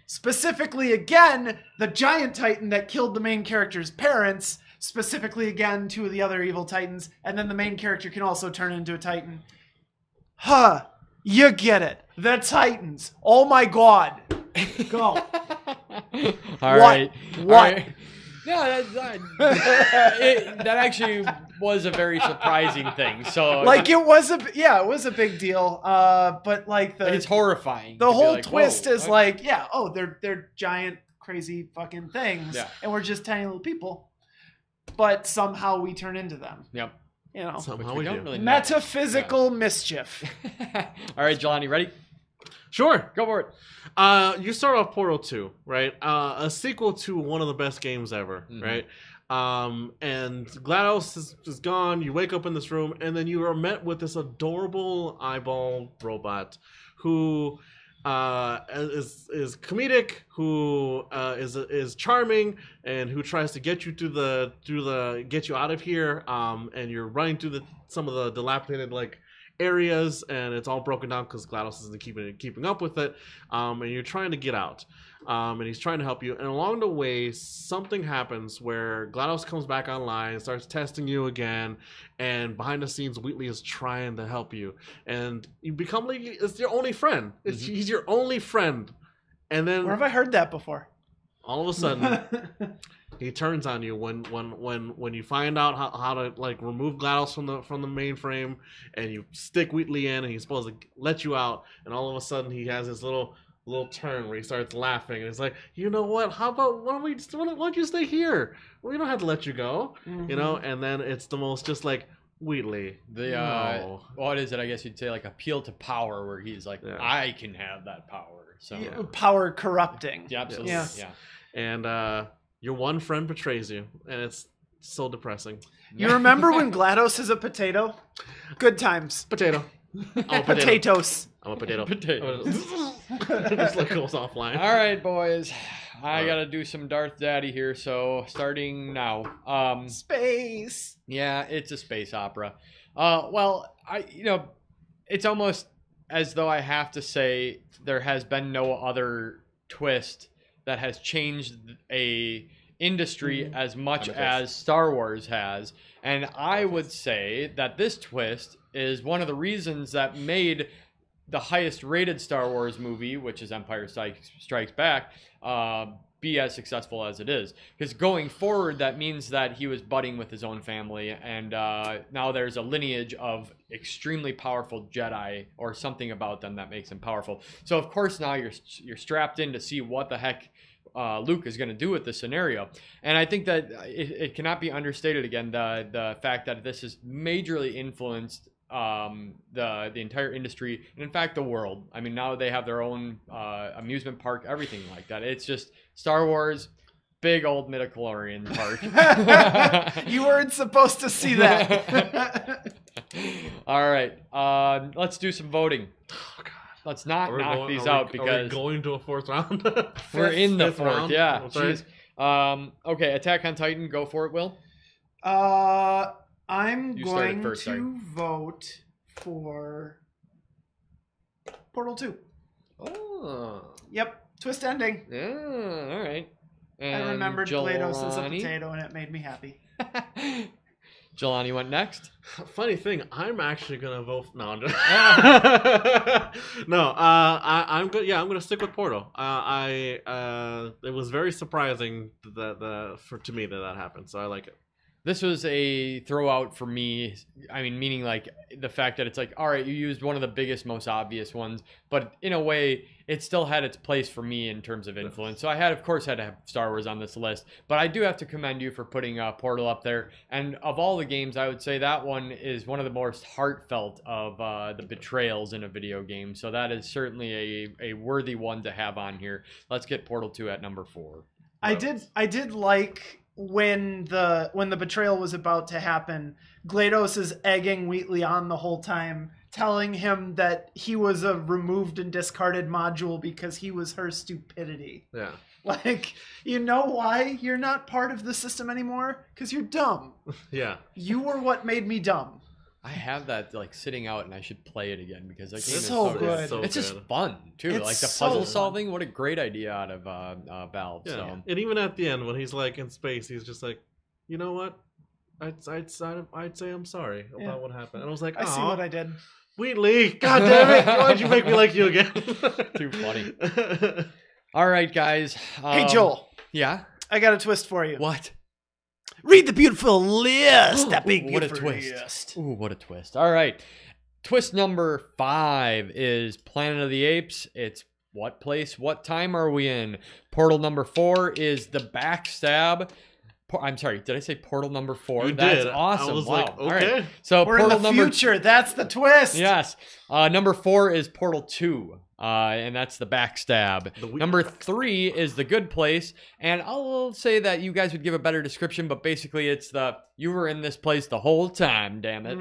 S7: Specifically, again, the giant titan that killed the main character's parents, specifically, again, two of the other evil titans, and then the main character can also turn into a titan. Huh. You get it. The Titans. Oh my god. Go.
S1: All
S7: What?
S1: right.
S7: What?
S1: All right. Yeah, that actually was a very surprising thing. So
S7: Like it was a big deal. But like
S1: it's horrifying.
S7: the
S1: to be
S7: whole
S1: like,
S7: twist
S1: whoa,
S7: is
S1: what?
S7: like, yeah, oh, they're giant, crazy fucking things,
S1: Yeah.
S7: and we're just tiny little people. But somehow we turn into them.
S1: Yep.
S7: You know,
S6: Somehow
S1: we
S6: we
S1: don't
S6: do.
S1: really know.
S7: metaphysical mischief.
S1: All right, Jelani, ready?
S6: Sure.
S1: Go for it.
S6: You start off Portal 2, right? A sequel to one of the best games ever,
S1: Mhm.
S6: right? And GLaDOS is gone. You wake up in this room, and then you are met with this adorable eyeball robot who is comedic, who is charming, and who tries to get you get you out of here. And you're running through some of the dilapidated areas, and it's all broken down because GLaDOS isn't keeping up with it. And you're trying to get out. And he's trying to help you. And along the way, something happens where GLaDOS comes back online, starts testing you again, and behind the scenes, Wheatley is trying to help you. And you become it's your only friend. He's your only friend. And then
S7: Where have I heard that before?
S6: all of a sudden, he turns on you when you find out how to remove GLaDOS from the mainframe, and you stick Wheatley in, and he's supposed to let you out, and all of a sudden he has this little turn where he starts laughing, and it's like, you know what? How about why don't you stay here? We don't have to let you go, you know. And then it's the most just like Wheatley. No.
S1: What is it? I guess you'd say appeal to power, where he's like,
S6: Yeah.
S1: I can have that power. So
S7: Power corrupting.
S1: yeah, absolutely.
S7: Yeah.
S1: Yeah.
S6: and your one friend betrays you, and it's so depressing.
S7: You remember when GLaDOS is a potato? Good times.
S6: Potato. I'm a potato.
S7: Potatoes.
S6: I'm a potato.
S1: Potato.
S6: Just like goes offline.
S1: All right, boys. I gotta do some Darth Daddy here, so starting now.
S7: Space.
S1: Yeah, it's a space opera. Well, it's almost as though I have to say there has been no other twist that has changed a industry as much as Star Wars has. And I would say that this twist is one of the reasons that made the highest rated Star Wars movie, which is Empire Strikes Back, be as successful as it is. Because going forward, that means that he was budding with his own family, and now there's a lineage of extremely powerful Jedi, or something about them that makes them powerful. So of course now you're strapped in to see what the heck Luke is going to do with this scenario. And I think that it cannot be understated again, the fact that this has majorly influenced the entire industry, and in fact the world. I mean, now they have their own amusement park, everything like that. It's just Star Wars, big old midichlorian park.
S7: You weren't supposed to see that.
S1: All right, let's do some voting. Oh, God. Let's not knock these out because
S6: are we going to a fourth round.
S1: We're in the
S6: Fifth
S1: fourth.
S6: round?
S1: Yeah.
S6: Okay.
S1: Jeez. Okay, Attack on Titan. Go for it, Will.
S7: I'm
S1: You started
S7: going
S1: first, sorry.
S7: to vote for Portal 2.
S1: Oh.
S7: Yep, twist ending.
S1: Yeah. All right.
S7: I remembered GLaDOS as a
S1: Jelani?
S7: potato, and it made me happy.
S1: Jelani went next.
S6: Funny thing, I'm actually gonna vote. No, I'm just... no. I'm good. Yeah, I'm gonna stick with Portal. It was very surprising to me that happened. So I like it.
S1: This was a throwout for me. I mean, meaning like the fact that it's like, all right, you used one of the biggest, most obvious ones, but in a way, it still had its place for me in terms of influence. So I had, of course, had to have Star Wars on this list, but I do have to commend you for putting Portal up there. And of all the games, I would say that one is one of the most heartfelt of the betrayals in a video game. So that is certainly a worthy one to have on here. Let's get Portal 2 at number 4.
S7: I did like when the betrayal was about to happen, GLaDOS is egging Wheatley on the whole time, telling him that he was a removed and discarded module because he was her stupidity.
S6: Yeah.
S7: Like, you know why you're not part of the system anymore? Because you're dumb.
S6: Yeah.
S7: You were what made me dumb.
S1: I have that like sitting out, and I should play it again because that game
S7: It's
S1: is
S7: so
S1: so
S7: good.
S6: So
S1: It's just
S6: good.
S1: fun too.
S7: It's
S1: Like the
S7: so
S1: puzzle
S7: fun.
S1: solving. What a great idea out of Valve.
S6: Yeah.
S1: So
S6: And even at the end, when he's like in space, he's just like, you know what? I'd say I'm sorry about
S7: Yeah.
S6: what happened. And I was like,
S7: I see what I did.
S6: Wheatley, God damn it! Why'd you make me like you again?
S1: Too funny. All right, guys.
S7: Hey, Joel,
S1: Yeah.
S7: I got a twist for you.
S1: What?
S7: Read the beautiful list. That
S1: Ooh,
S7: big
S1: what a
S7: beautiful
S1: twist.
S7: list.
S1: Ooh, what a twist. All right. Twist number 5 is Planet of the Apes. It's what place, what time are we in? Portal number 4 is the backstab. I'm sorry, did I say portal number 4?
S6: You
S1: That's
S6: did.
S1: awesome.
S6: I was
S1: wow.
S6: like,
S1: All right.
S6: okay.
S1: So
S7: We're in
S1: portal
S7: the
S1: number
S7: future. That's the twist.
S1: Yes. Number 4 is Portal 2. And that's the backstab. Number 3 is the good place. And I'll say that you guys would give a better description, but basically it's you were in this place the whole time, damn it.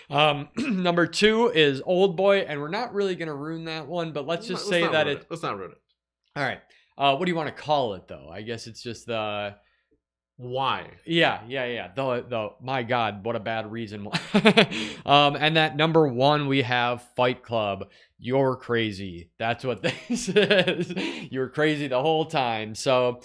S7: Mm-hmm.
S1: Number 2 is Old Boy, and we're not really going to ruin that one, but let's just say that it...
S6: Let's not ruin it.
S1: All right. What do you want to call it, though? I guess it's just the...
S6: Why?
S1: Yeah. The my God, what a bad reason. And that number 1 we have Fight Club. You're crazy. That's what this is. You're crazy the whole time. So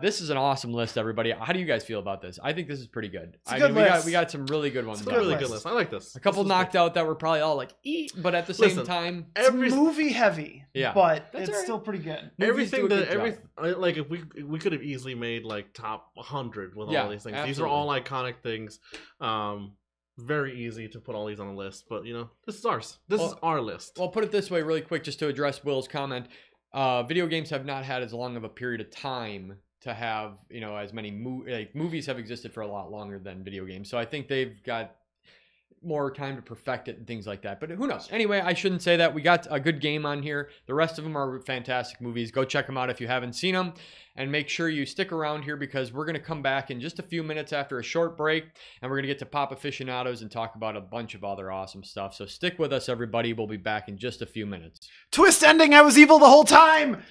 S1: this is an awesome list, everybody. How do you guys feel about this? I think this is pretty good.
S7: It's a good
S1: mean,
S7: list.
S1: we got some really good ones.
S6: It's a
S1: down
S6: really
S1: there.
S6: good list. I like this.
S1: A couple
S6: This is
S1: knocked out that were probably all like, but at the same
S6: Listen,
S1: time,
S7: It's movie heavy.
S1: Yeah.
S7: But
S1: That's
S7: it's
S1: all right.
S7: still pretty good.
S1: movies do a good job.
S6: Like if we could have easily made like top 100 with
S1: Yeah,
S6: all these things. These are all
S1: absolutely.
S6: iconic things. Very easy to put all these on the list, but you know, this is ours. This is our list.
S1: Well, put it this way really quick, just to address Will's comment. Video games have not had as long of a period of time to have, as many movies have existed for a lot longer than video games. So I think they've got more time to perfect it and things like that. But who knows? Anyway, I shouldn't say that. We got a good game on here. The rest of them are fantastic movies. Go check them out if you haven't seen them. And make sure you stick around here because we're going to come back in just a few minutes after a short break. And we're going to get to Pop Aficionados and talk about a bunch of other awesome stuff. So stick with us, everybody. We'll be back in just a few minutes.
S7: Twist ending, I was evil the whole time!